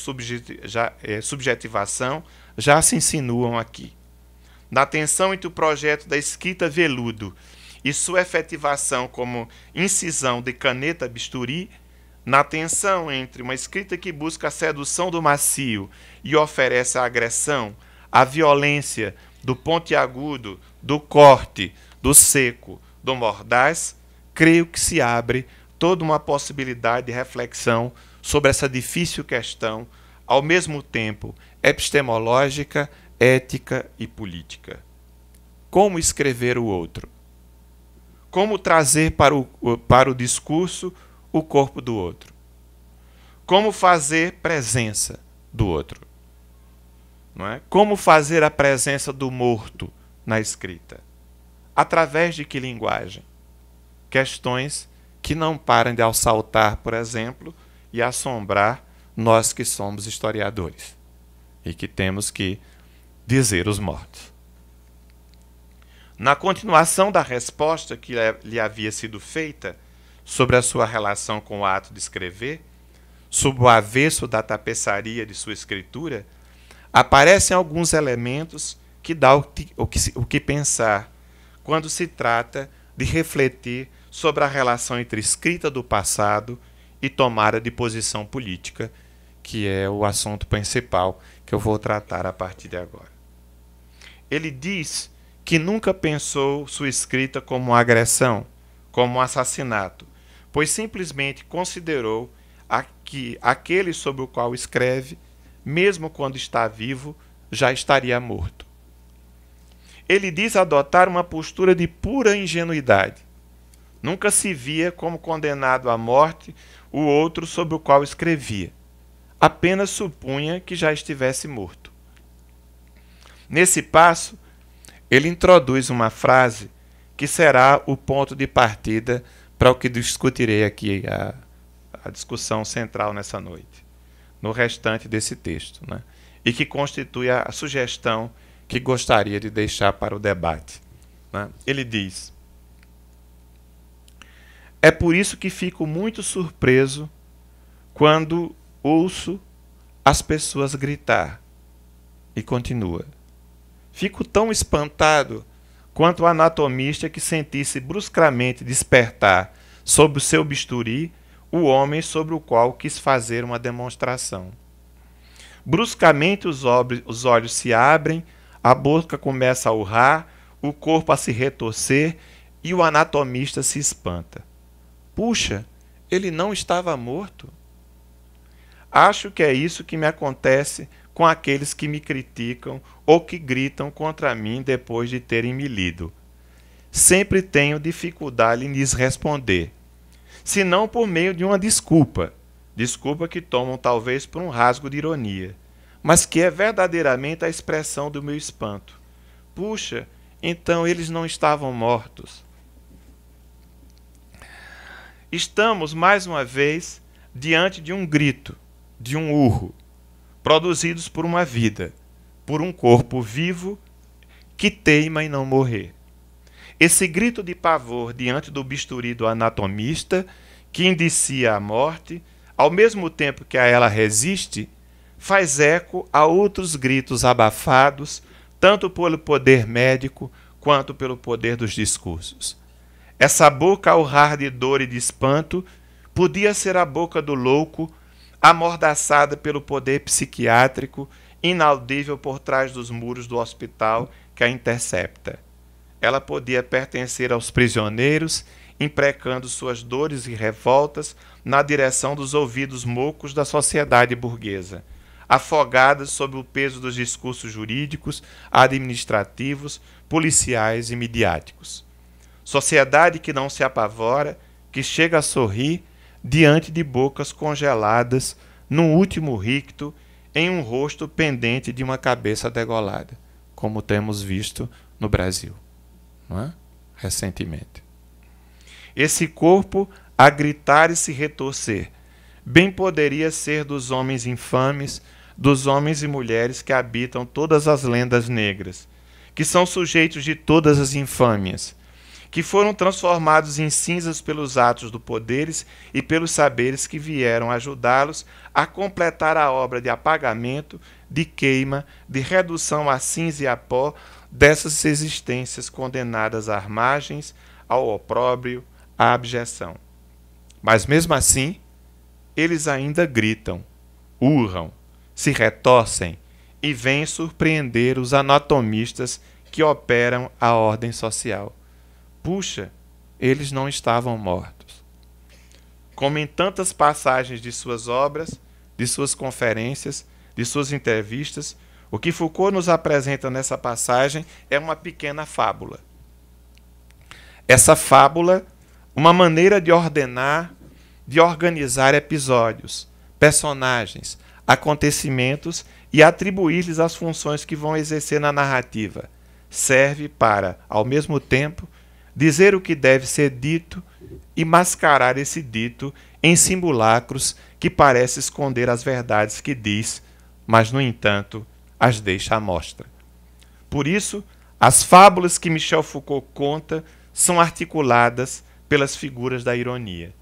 subjetivação, já se insinuam aqui. Na tensão entre o projeto da escrita veludo e sua efetivação como incisão de caneta bisturi, na tensão entre uma escrita que busca a sedução do macio e oferece a agressão, a violência do pontiagudo, do corte, do seco, do Mordaz, creio que se abre toda uma possibilidade de reflexão sobre essa difícil questão, ao mesmo tempo epistemológica, ética e política. Como escrever o outro? Como trazer para o discurso o corpo do outro? Como fazer presença do outro? Não é? Como fazer a presença do morto na escrita? Através de que linguagem? Questões que não param de assaltar, por exemplo, e assombrar nós que somos historiadores e que temos que dizer os mortos. Na continuação da resposta que lhe havia sido feita sobre a sua relação com o ato de escrever, sob o avesso da tapeçaria de sua escritura, aparecem alguns elementos que dão o que pensar quando se trata de refletir sobre a relação entre escrita do passado e tomada de posição política, que é o assunto principal que eu vou tratar a partir de agora. Ele diz que nunca pensou sua escrita como uma agressão, como um assassinato, pois simplesmente considerou que aquele sobre o qual escreve, mesmo quando está vivo, já estaria morto. Ele diz adotar uma postura de pura ingenuidade. Nunca se via como condenado à morte o outro sobre o qual escrevia. Apenas supunha que já estivesse morto. Nesse passo, ele introduz uma frase que será o ponto de partida para o que discutirei aqui, a discussão central nessa noite, no restante desse texto, né? E que constitui a sugestão que gostaria de deixar para o debate, né? Ele diz: é por isso que fico muito surpreso quando ouço as pessoas gritar. E continua: fico tão espantado quanto o anatomista que sentisse bruscamente despertar sob o seu bisturi o homem sobre o qual quis fazer uma demonstração. Bruscamente os olhos se abrem, a boca começa a urrar, o corpo a se retorcer e o anatomista se espanta. Puxa, ele não estava morto? Acho que é isso que me acontece com aqueles que me criticam ou que gritam contra mim depois de terem me lido. Sempre tenho dificuldade em lhes responder, se não por meio de uma desculpa que tomam talvez por um rasgo de ironia, mas que é verdadeiramente a expressão do meu espanto. Puxa, então eles não estavam mortos. Estamos, mais uma vez, diante de um grito, de um urro, produzidos por uma vida, por um corpo vivo que teima em não morrer. Esse grito de pavor diante do bisturi do anatomista, que indicia a morte, ao mesmo tempo que a ela resiste, faz eco a outros gritos abafados, tanto pelo poder médico quanto pelo poder dos discursos. Essa boca a urrar de dor e de espanto podia ser a boca do louco, amordaçada pelo poder psiquiátrico, inaudível por trás dos muros do hospital que a intercepta. Ela podia pertencer aos prisioneiros, imprecando suas dores e revoltas na direção dos ouvidos moucos da sociedade burguesa, afogadas sob o peso dos discursos jurídicos, administrativos, policiais e midiáticos. Sociedade que não se apavora, que chega a sorrir diante de bocas congeladas, num último ricto, em um rosto pendente de uma cabeça degolada, como temos visto no Brasil, não é? Recentemente. Esse corpo a gritar e se retorcer bem poderia ser dos homens infames, dos homens e mulheres que habitam todas as lendas negras, que são sujeitos de todas as infâmias, que foram transformados em cinzas pelos atos do poderes e pelos saberes que vieram ajudá-los a completar a obra de apagamento, de queima, de redução a cinza e a pó dessas existências condenadas às margens, ao opróbrio, à abjeção. Mas mesmo assim, eles ainda gritam, urram, se retorcem e vêm surpreender os anatomistas que operam a ordem social. Puxa, eles não estavam mortos. Como em tantas passagens de suas obras, de suas conferências, de suas entrevistas, o que Foucault nos apresenta nessa passagem é uma pequena fábula. Essa fábula, uma maneira de ordenar, de organizar episódios, personagens, acontecimentos e atribuir-lhes as funções que vão exercer na narrativa, serve para, ao mesmo tempo, dizer o que deve ser dito e mascarar esse dito em simulacros que parece esconder as verdades que diz, mas, no entanto, as deixa à mostra. Por isso, as fábulas que Michel Foucault conta são articuladas pelas figuras da ironia.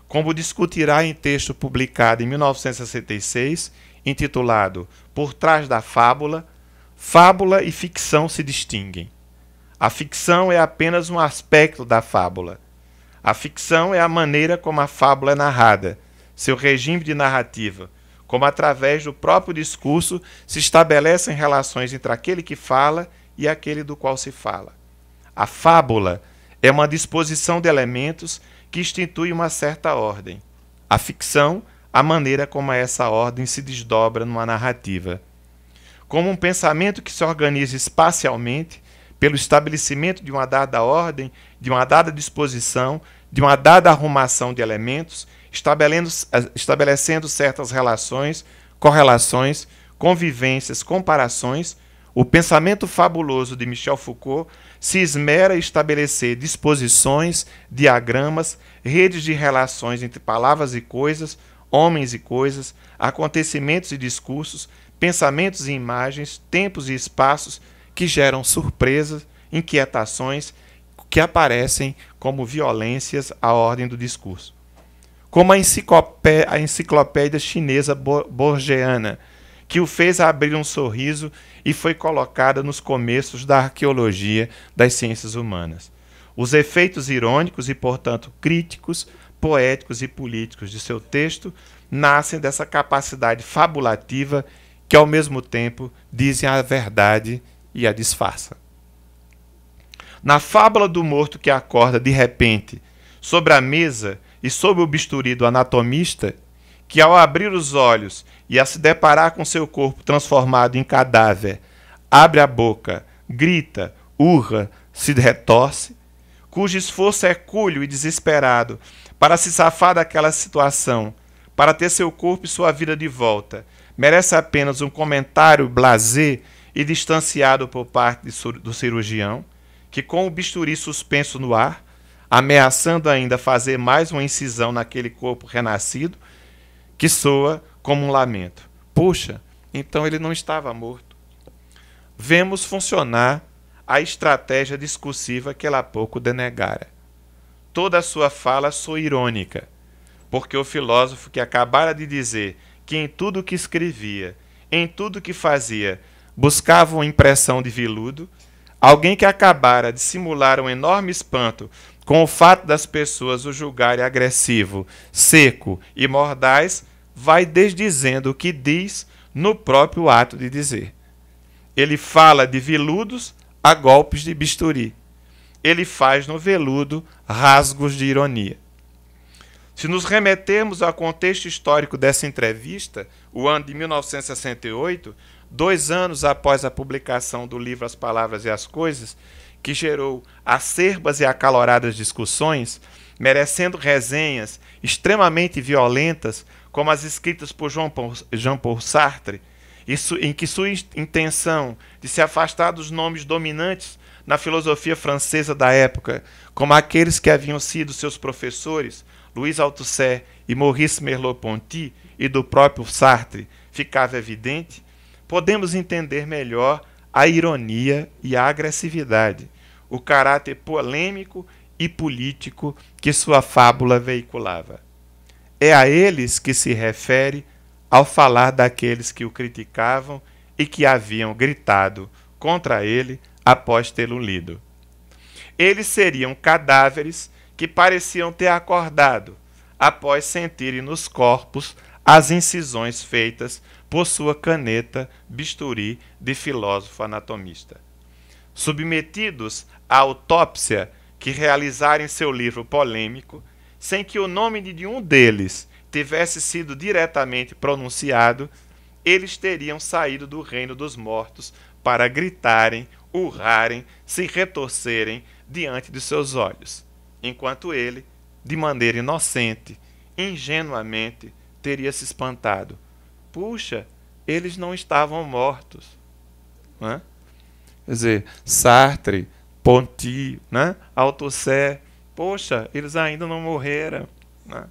Como discutirá em texto publicado em 1966, intitulado Por Trás da Fábula, fábula e ficção se distinguem. A ficção é apenas um aspecto da fábula. A ficção é a maneira como a fábula é narrada, seu regime de narrativa, como através do próprio discurso se estabelecem relações entre aquele que fala e aquele do qual se fala. A fábula é uma disposição de elementos que institui uma certa ordem. A ficção, a maneira como essa ordem se desdobra numa narrativa. Como um pensamento que se organiza espacialmente pelo estabelecimento de uma dada ordem, de uma dada disposição, de uma dada arrumação de elementos, estabelecendo certas relações, correlações, convivências, comparações, o pensamento fabuloso de Michel Foucault se esmera em estabelecer disposições, diagramas, redes de relações entre palavras e coisas, homens e coisas, acontecimentos e discursos, pensamentos e imagens, tempos e espaços que geram surpresas, inquietações, que aparecem como violências à ordem do discurso. Como a enciclopédia chinesa borgiana, que o fez abrir um sorriso e foi colocada nos começos da arqueologia das ciências humanas. Os efeitos irônicos e, portanto, críticos, poéticos e políticos de seu texto nascem dessa capacidade fabulativa que, ao mesmo tempo, dizem a verdade e a disfarça. Na fábula do morto que acorda de repente sobre a mesa e sob o bisturi do anatomista, que ao abrir os olhos e a se deparar com seu corpo transformado em cadáver, abre a boca, grita, urra, se retorce, cujo esforço é hercúleo e desesperado para se safar daquela situação, para ter seu corpo e sua vida de volta, merece apenas um comentário blasé e distanciado por parte do cirurgião, que com o bisturi suspenso no ar, ameaçando ainda fazer mais uma incisão naquele corpo renascido, que soa como um lamento. Puxa, então ele não estava morto. Vemos funcionar a estratégia discursiva que ele há pouco denegara. Toda a sua fala soa irônica, porque o filósofo que acabara de dizer que em tudo o que escrevia, em tudo o que fazia, buscava uma impressão de veludo, alguém que acabara de simular um enorme espanto com o fato das pessoas o julgarem agressivo, seco e mordaz, vai desdizendo o que diz no próprio ato de dizer. Ele fala de veludos a golpes de bisturi. Ele faz no veludo rasgos de ironia. Se nos remetermos ao contexto histórico dessa entrevista, o ano de 1968, 2 anos após a publicação do livro As Palavras e as Coisas, que gerou acerbas e acaloradas discussões, merecendo resenhas extremamente violentas, como as escritas por Jean-Paul Sartre, em que sua intenção de se afastar dos nomes dominantes na filosofia francesa da época, como aqueles que haviam sido seus professores, Louis Althusser e Maurice Merleau-Ponty, e do próprio Sartre, ficava evidente, podemos entender melhor a ironia e a agressividade, o caráter polêmico e político que sua fábula veiculava. É a eles que se refere ao falar daqueles que o criticavam e que haviam gritado contra ele após tê-lo lido. Eles seriam cadáveres que pareciam ter acordado após sentirem nos corpos as incisões feitas por sua caneta bisturi de filósofo anatomista. Submetidos à autópsia que realizarem seu livro polêmico, sem que o nome de nenhum deles tivesse sido diretamente pronunciado, eles teriam saído do reino dos mortos para gritarem, urrarem, se retorcerem diante de seus olhos, enquanto ele, de maneira inocente, ingenuamente, teria se espantado. Puxa, eles não estavam mortos. Não é? Quer dizer, Sartre, Ponty, né? Althusser, poxa, eles ainda não morreram. Né?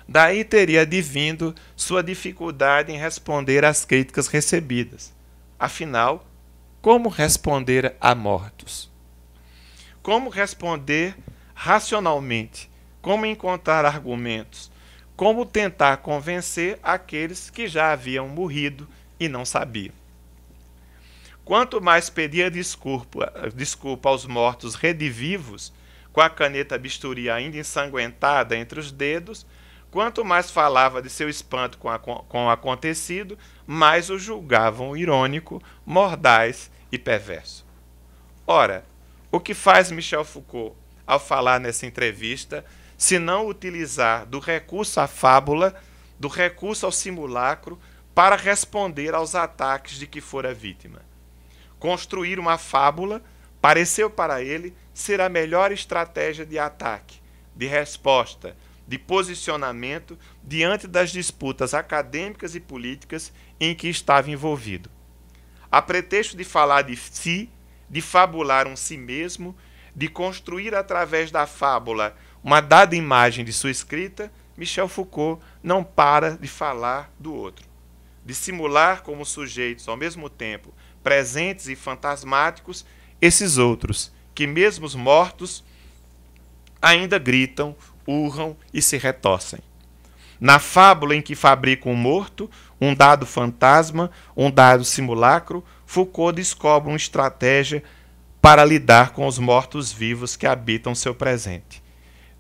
Daí teria advindo sua dificuldade em responder às críticas recebidas. Afinal, como responder a mortos? Como responder racionalmente? Como encontrar argumentos? Como tentar convencer aqueles que já haviam morrido e não sabiam? Quanto mais pedia desculpa aos mortos redivivos, com a caneta bisturi ainda ensanguentada entre os dedos, quanto mais falava de seu espanto com o acontecido, mais o julgavam irônico, mordaz e perverso. Ora, o que faz Michel Foucault ao falar nessa entrevista, se não utilizar do recurso à fábula, do recurso ao simulacro, para responder aos ataques de que fora vítima? Construir uma fábula pareceu para ele ser a melhor estratégia de ataque, de resposta, de posicionamento diante das disputas acadêmicas e políticas em que estava envolvido. A pretexto de falar de si, de fabular um si mesmo, de construir através da fábula uma dada imagem de sua escrita, Michel Foucault não para de falar do outro, de simular como sujeitos ao mesmo tempo presentes e fantasmáticos esses outros, que mesmo os mortos ainda gritam, urram e se retorcem. Na fábula em que fabrica um morto, um dado fantasma, um dado simulacro, Foucault descobre uma estratégia para lidar com os mortos-vivos que habitam seu presente.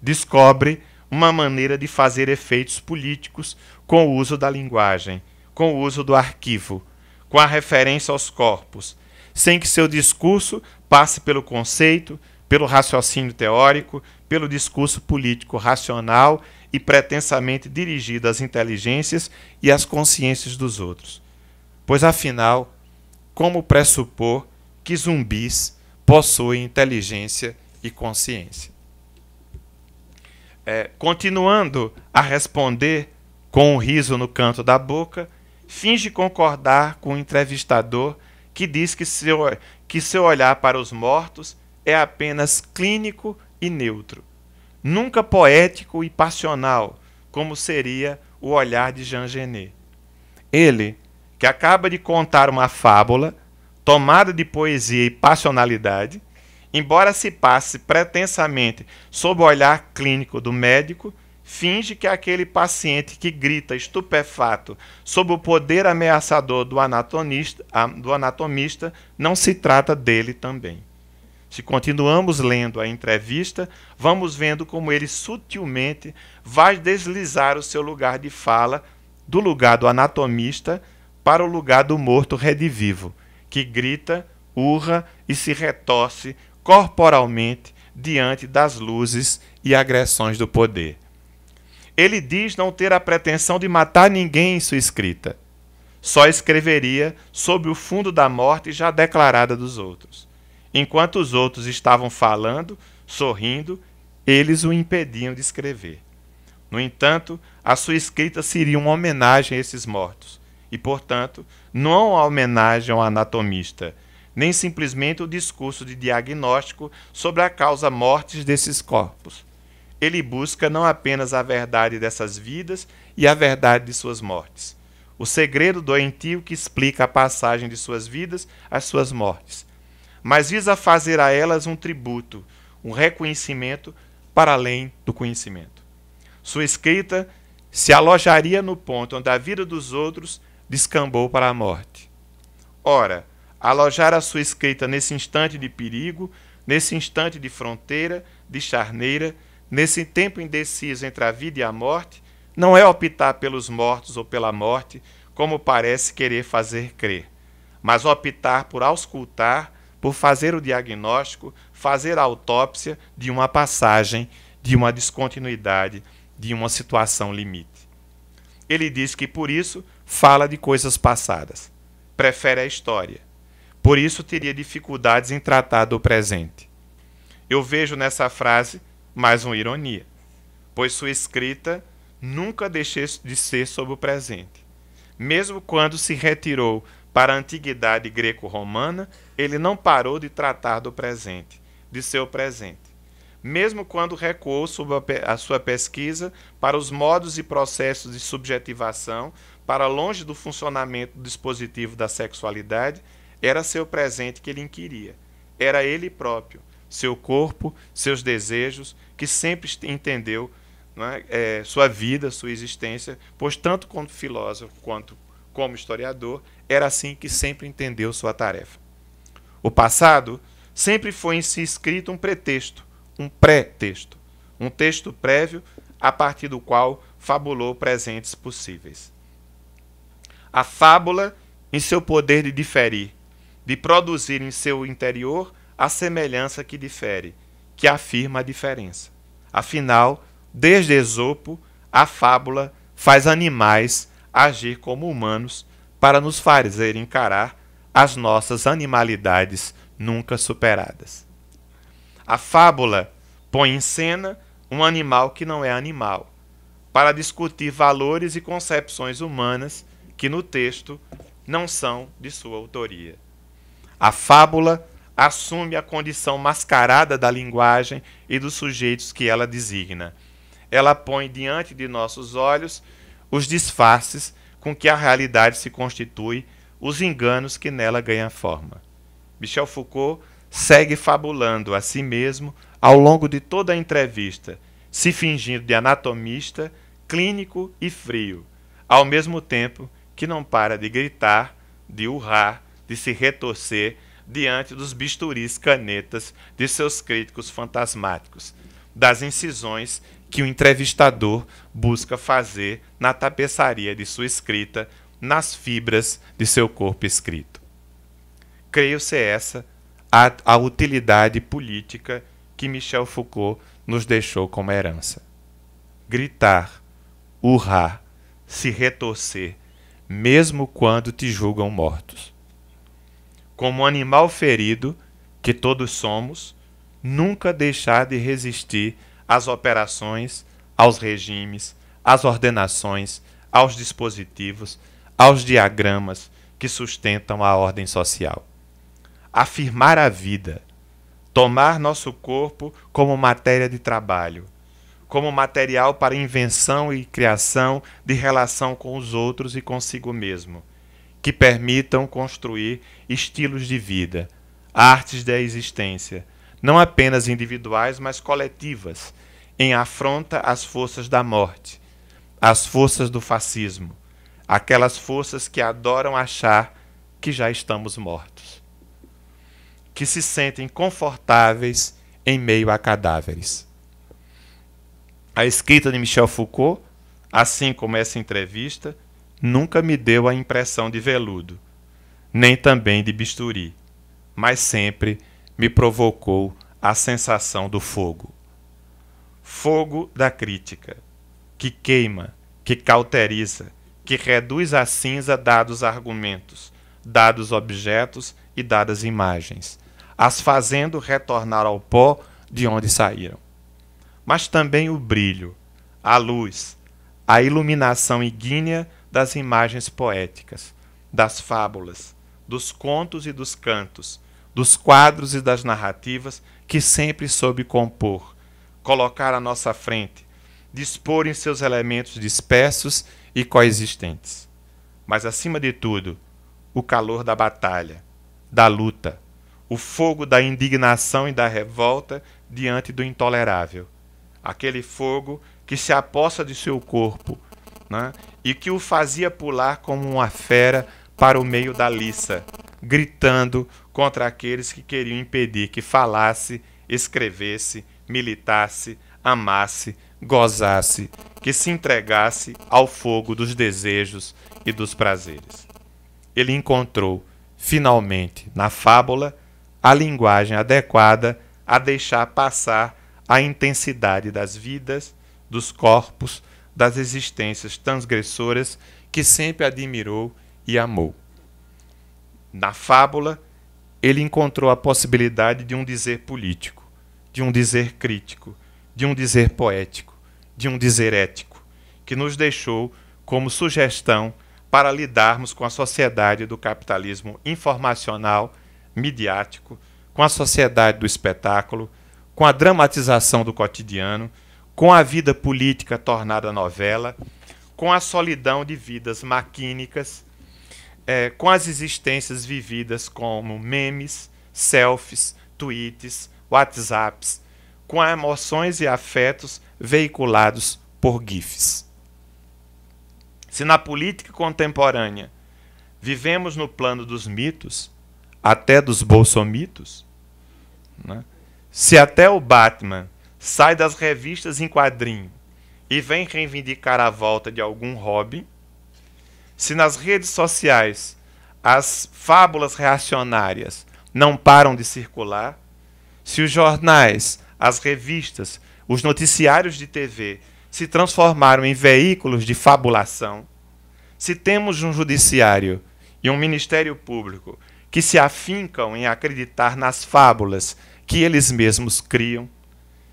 Descobre uma maneira de fazer efeitos políticos com o uso da linguagem, com o uso do arquivo, com a referência aos corpos, sem que seu discurso passe pelo conceito, pelo raciocínio teórico, pelo discurso político racional e pretensamente dirigido às inteligências e às consciências dos outros. Pois, afinal, como pressupor que zumbis possuem inteligência e consciência? Continuando a responder com um riso no canto da boca, finge concordar com o entrevistador que diz que seu olhar para os mortos é apenas clínico e neutro, nunca poético e passional, como seria o olhar de Jean Genet. Ele, que acaba de contar uma fábula tomada de poesia e passionalidade, embora se passe pretensamente sob o olhar clínico do médico, finge que aquele paciente que grita estupefato sob o poder ameaçador do anatomista não se trata dele também. Se continuamos lendo a entrevista, vamos vendo como ele sutilmente vai deslizar o seu lugar de fala do lugar do anatomista para o lugar do morto redivivo, que grita, urra e se retorce corporalmente diante das luzes e agressões do poder. Ele diz não ter a pretensão de matar ninguém em sua escrita. Só escreveria sob o fundo da morte já declarada dos outros. Enquanto os outros estavam falando, sorrindo, eles o impediam de escrever. No entanto, a sua escrita seria uma homenagem a esses mortos, e, portanto, não uma homenagem ao anatomista, nem simplesmente o discurso de diagnóstico sobre a causa mortis desses corpos. Ele busca não apenas a verdade dessas vidas e a verdade de suas mortes, o segredo doentio que explica a passagem de suas vidas às suas mortes, mas visa fazer a elas um tributo, um reconhecimento para além do conhecimento. Sua escrita se alojaria no ponto onde a vida dos outros descambou para a morte. Ora, alojar a sua escrita nesse instante de perigo, nesse instante de fronteira, de charneira, nesse tempo indeciso entre a vida e a morte, não é optar pelos mortos ou pela morte, como parece querer fazer crer, mas optar por auscultar, por fazer o diagnóstico, fazer a autópsia de uma passagem, de uma descontinuidade, de uma situação limite. Ele diz que, por isso, fala de coisas passadas. Prefere a história. Por isso, teria dificuldades em tratar do presente. Eu vejo nessa frase mais uma ironia, pois sua escrita nunca deixou de ser sobre o presente. Mesmo quando se retirou para a antiguidade greco-romana, ele não parou de tratar do presente, de seu presente. Mesmo quando recuou sobre a sua pesquisa para os modos e processos de subjetivação, para longe do funcionamento do dispositivo da sexualidade, era seu presente que ele inquiria. Era ele próprio, seu corpo, seus desejos, que sempre entendeu, não é, sua vida, sua existência, pois tanto como filósofo quanto como historiador, era assim que sempre entendeu sua tarefa. O passado sempre foi em si escrito um pretexto, um pré-texto, um texto prévio a partir do qual fabulou presentes possíveis. A fábula, em seu poder de diferir, de produzir em seu interior a semelhança que difere, que afirma a diferença. Afinal, desde Esopo, a fábula faz animais agir como humanos para nos fazer encarar as nossas animalidades nunca superadas. A fábula põe em cena um animal que não é animal, para discutir valores e concepções humanas que no texto não são de sua autoria. A fábula assume a condição mascarada da linguagem e dos sujeitos que ela designa. Ela põe diante de nossos olhos os disfarces com que a realidade se constitui, os enganos que nela ganham forma. Michel Foucault segue fabulando a si mesmo ao longo de toda a entrevista, se fingindo de anatomista, clínico e frio, ao mesmo tempo que não para de gritar, de urrar, de se retorcer diante dos bisturis canetas de seus críticos fantasmáticos, das incisões que o entrevistador busca fazer na tapeçaria de sua escrita, nas fibras de seu corpo escrito. Creio ser essa a utilidade política que Michel Foucault nos deixou como herança. Gritar, urrar, se retorcer, mesmo quando te julgam mortos. Como um animal ferido, que todos somos, nunca deixar de resistir às operações, aos regimes, às ordenações, aos dispositivos, aos diagramas que sustentam a ordem social. Afirmar a vida, tomar nosso corpo como matéria de trabalho, como material para invenção e criação de relação com os outros e consigo mesmo, que permitam construir estilos de vida, artes da existência, não apenas individuais, mas coletivas, em afronta às forças da morte, às forças do fascismo, aquelas forças que adoram achar que já estamos mortos, que se sentem confortáveis em meio a cadáveres. A escrita de Michel Foucault, assim como essa entrevista, nunca me deu a impressão de veludo, nem também de bisturi, mas sempre me provocou a sensação do fogo. Fogo da crítica, que queima, que cauteriza, que reduz à cinza dados argumentos, dados objetos e dadas imagens, as fazendo retornar ao pó de onde saíram. Mas também o brilho, a luz, a iluminação ígnea das imagens poéticas, das fábulas, dos contos e dos cantos, dos quadros e das narrativas que sempre soube compor, colocar à nossa frente, dispor em seus elementos dispersos e coexistentes. Mas, acima de tudo, o calor da batalha, da luta, o fogo da indignação e da revolta diante do intolerável. Aquele fogo que se apossa de seu corpo, né, e que o fazia pular como uma fera para o meio da liça, gritando contra aqueles que queriam impedir que falasse, escrevesse, militasse, amasse, gozasse, que se entregasse ao fogo dos desejos e dos prazeres. Ele encontrou, finalmente, na fábula, a linguagem adequada a deixar passar a intensidade das vidas, dos corpos, das existências transgressoras que sempre admirou e amou. Na fábula, ele encontrou a possibilidade de um dizer político, de um dizer crítico, de um dizer poético, de um dizer ético, que nos deixou como sugestão para lidarmos com a sociedade do capitalismo informacional, midiático, com a sociedade do espetáculo, com a dramatização do cotidiano, com a vida política tornada novela, com a solidão de vidas maquínicas, com as existências vividas como memes, selfies, tweets, WhatsApps, com emoções e afetos veiculados por GIFs. Se na política contemporânea vivemos no plano dos mitos, até dos bolsomitos, né? Se até o Batman sai das revistas em quadrinho e vem reivindicar a volta de algum Robin, se nas redes sociais as fábulas reacionárias não param de circular, se os jornais, as revistas, os noticiários de TV se transformaram em veículos de fabulação, se temos um judiciário e um ministério público que se afincam em acreditar nas fábulas que eles mesmos criam,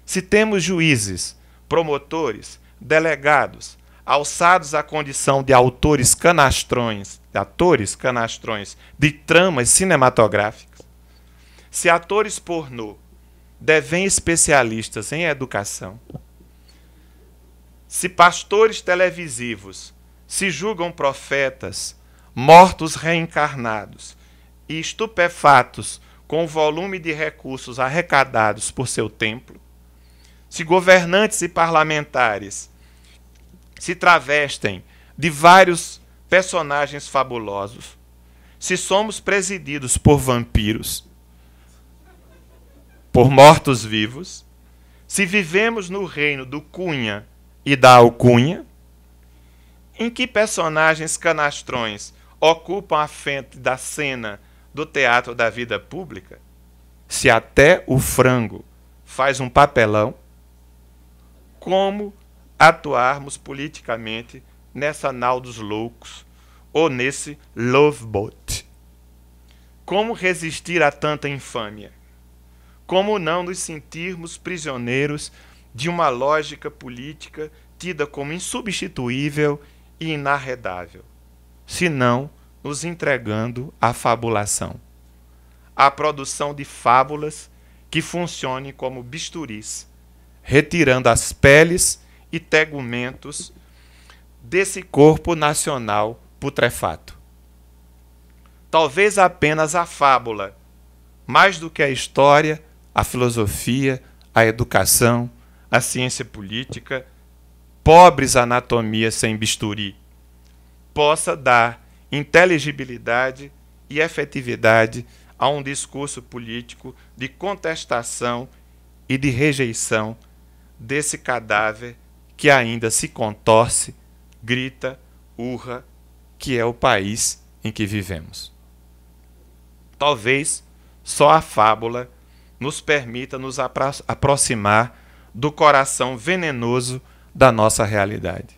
se temos juízes, promotores, delegados, alçados à condição de atores canastrões de tramas cinematográficas, se atores pornô devem especialistas em educação, se pastores televisivos se julgam profetas, mortos reencarnados e estupefatos com o volume de recursos arrecadados por seu templo, se governantes e parlamentares se travestem de vários personagens fabulosos, se somos presididos por vampiros, por mortos-vivos, se vivemos no reino do Cunha e da Alcunha, em que personagens canastrões ocupam a frente da cena do teatro da vida pública, se até o frango faz um papelão, como atuarmos politicamente nessa nau dos loucos ou nesse love boat? Como resistir a tanta infâmia? Como não nos sentirmos prisioneiros de uma lógica política tida como insubstituível e inarredável, senão nos entregando à fabulação, à produção de fábulas que funcionem como bisturis, retirando as peles e tegumentos desse corpo nacional putrefato. Talvez apenas a fábula, mais do que a história, a filosofia, a educação, a ciência política, pobres anatomias sem bisturi, possa dar inteligibilidade e efetividade a um discurso político de contestação e de rejeição desse cadáver que ainda se contorce, grita, urra, que é o país em que vivemos. Talvez só a fábula nos permita nos aproximar do coração venenoso da nossa realidade.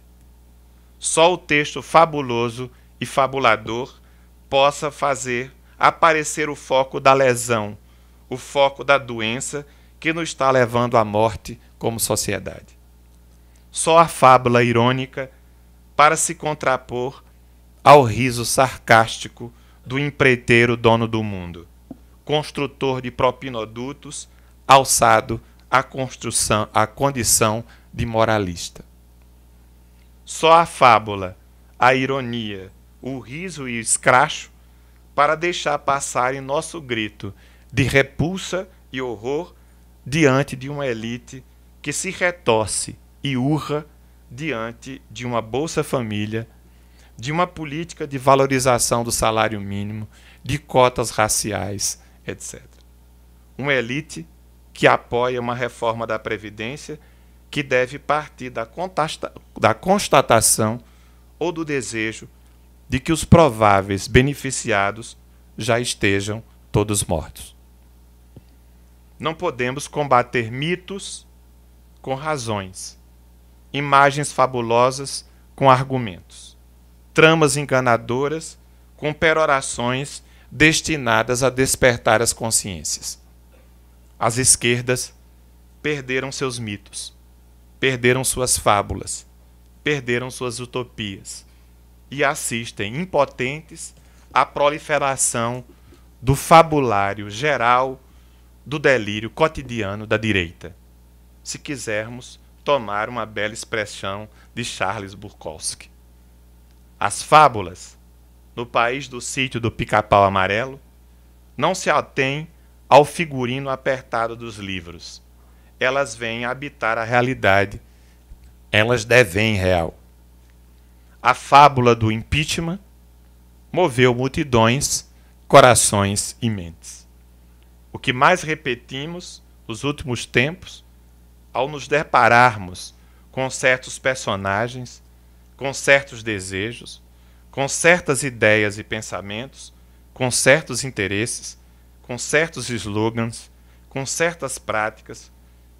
Só o texto fabuloso e fabulador possa fazer aparecer o foco da lesão, o foco da doença que nos está levando à morte como sociedade. Só a fábula irônica para se contrapor ao riso sarcástico do empreiteiro dono do mundo, construtor de propinodutos, alçado à condição de moralista. Só a fábula, a ironia, o riso e o escracho para deixar passar em nosso grito de repulsa e horror diante de uma elite que se retorce e urra diante de uma Bolsa Família, de uma política de valorização do salário mínimo, de cotas raciais, etc. Uma elite que apoia uma reforma da Previdência que deve partir da constatação ou do desejo de que os prováveis beneficiados já estejam todos mortos. Não podemos combater mitos com razões, imagens fabulosas com argumentos, tramas enganadoras com perorações destinadas a despertar as consciências. As esquerdas perderam seus mitos, perderam suas fábulas, perderam suas utopias e assistem impotentes à proliferação do fabulário geral do delírio cotidiano da direita, se quisermos tomar uma bela expressão de Charles Bukowski. As fábulas, no país do sítio do Pica-Pau Amarelo, não se atêm ao figurino apertado dos livros. Elas vêm habitar a realidade. Elas devêm real. A fábula do impeachment moveu multidões, corações e mentes. O que mais repetimos nos últimos tempos, ao nos depararmos com certos personagens, com certos desejos, com certas ideias e pensamentos, com certos interesses, com certos slogans, com certas práticas,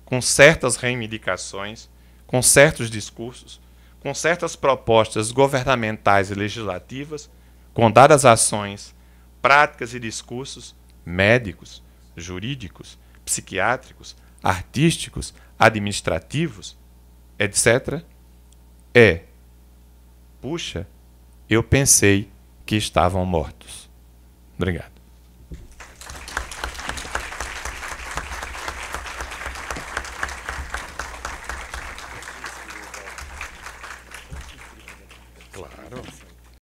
com certas reivindicações, com certos discursos, com certas propostas governamentais e legislativas, com dadas ações, práticas e discursos médicos, jurídicos, psiquiátricos, artísticos, administrativos, etc. Puxa, eu pensei que estavam mortos. Obrigado.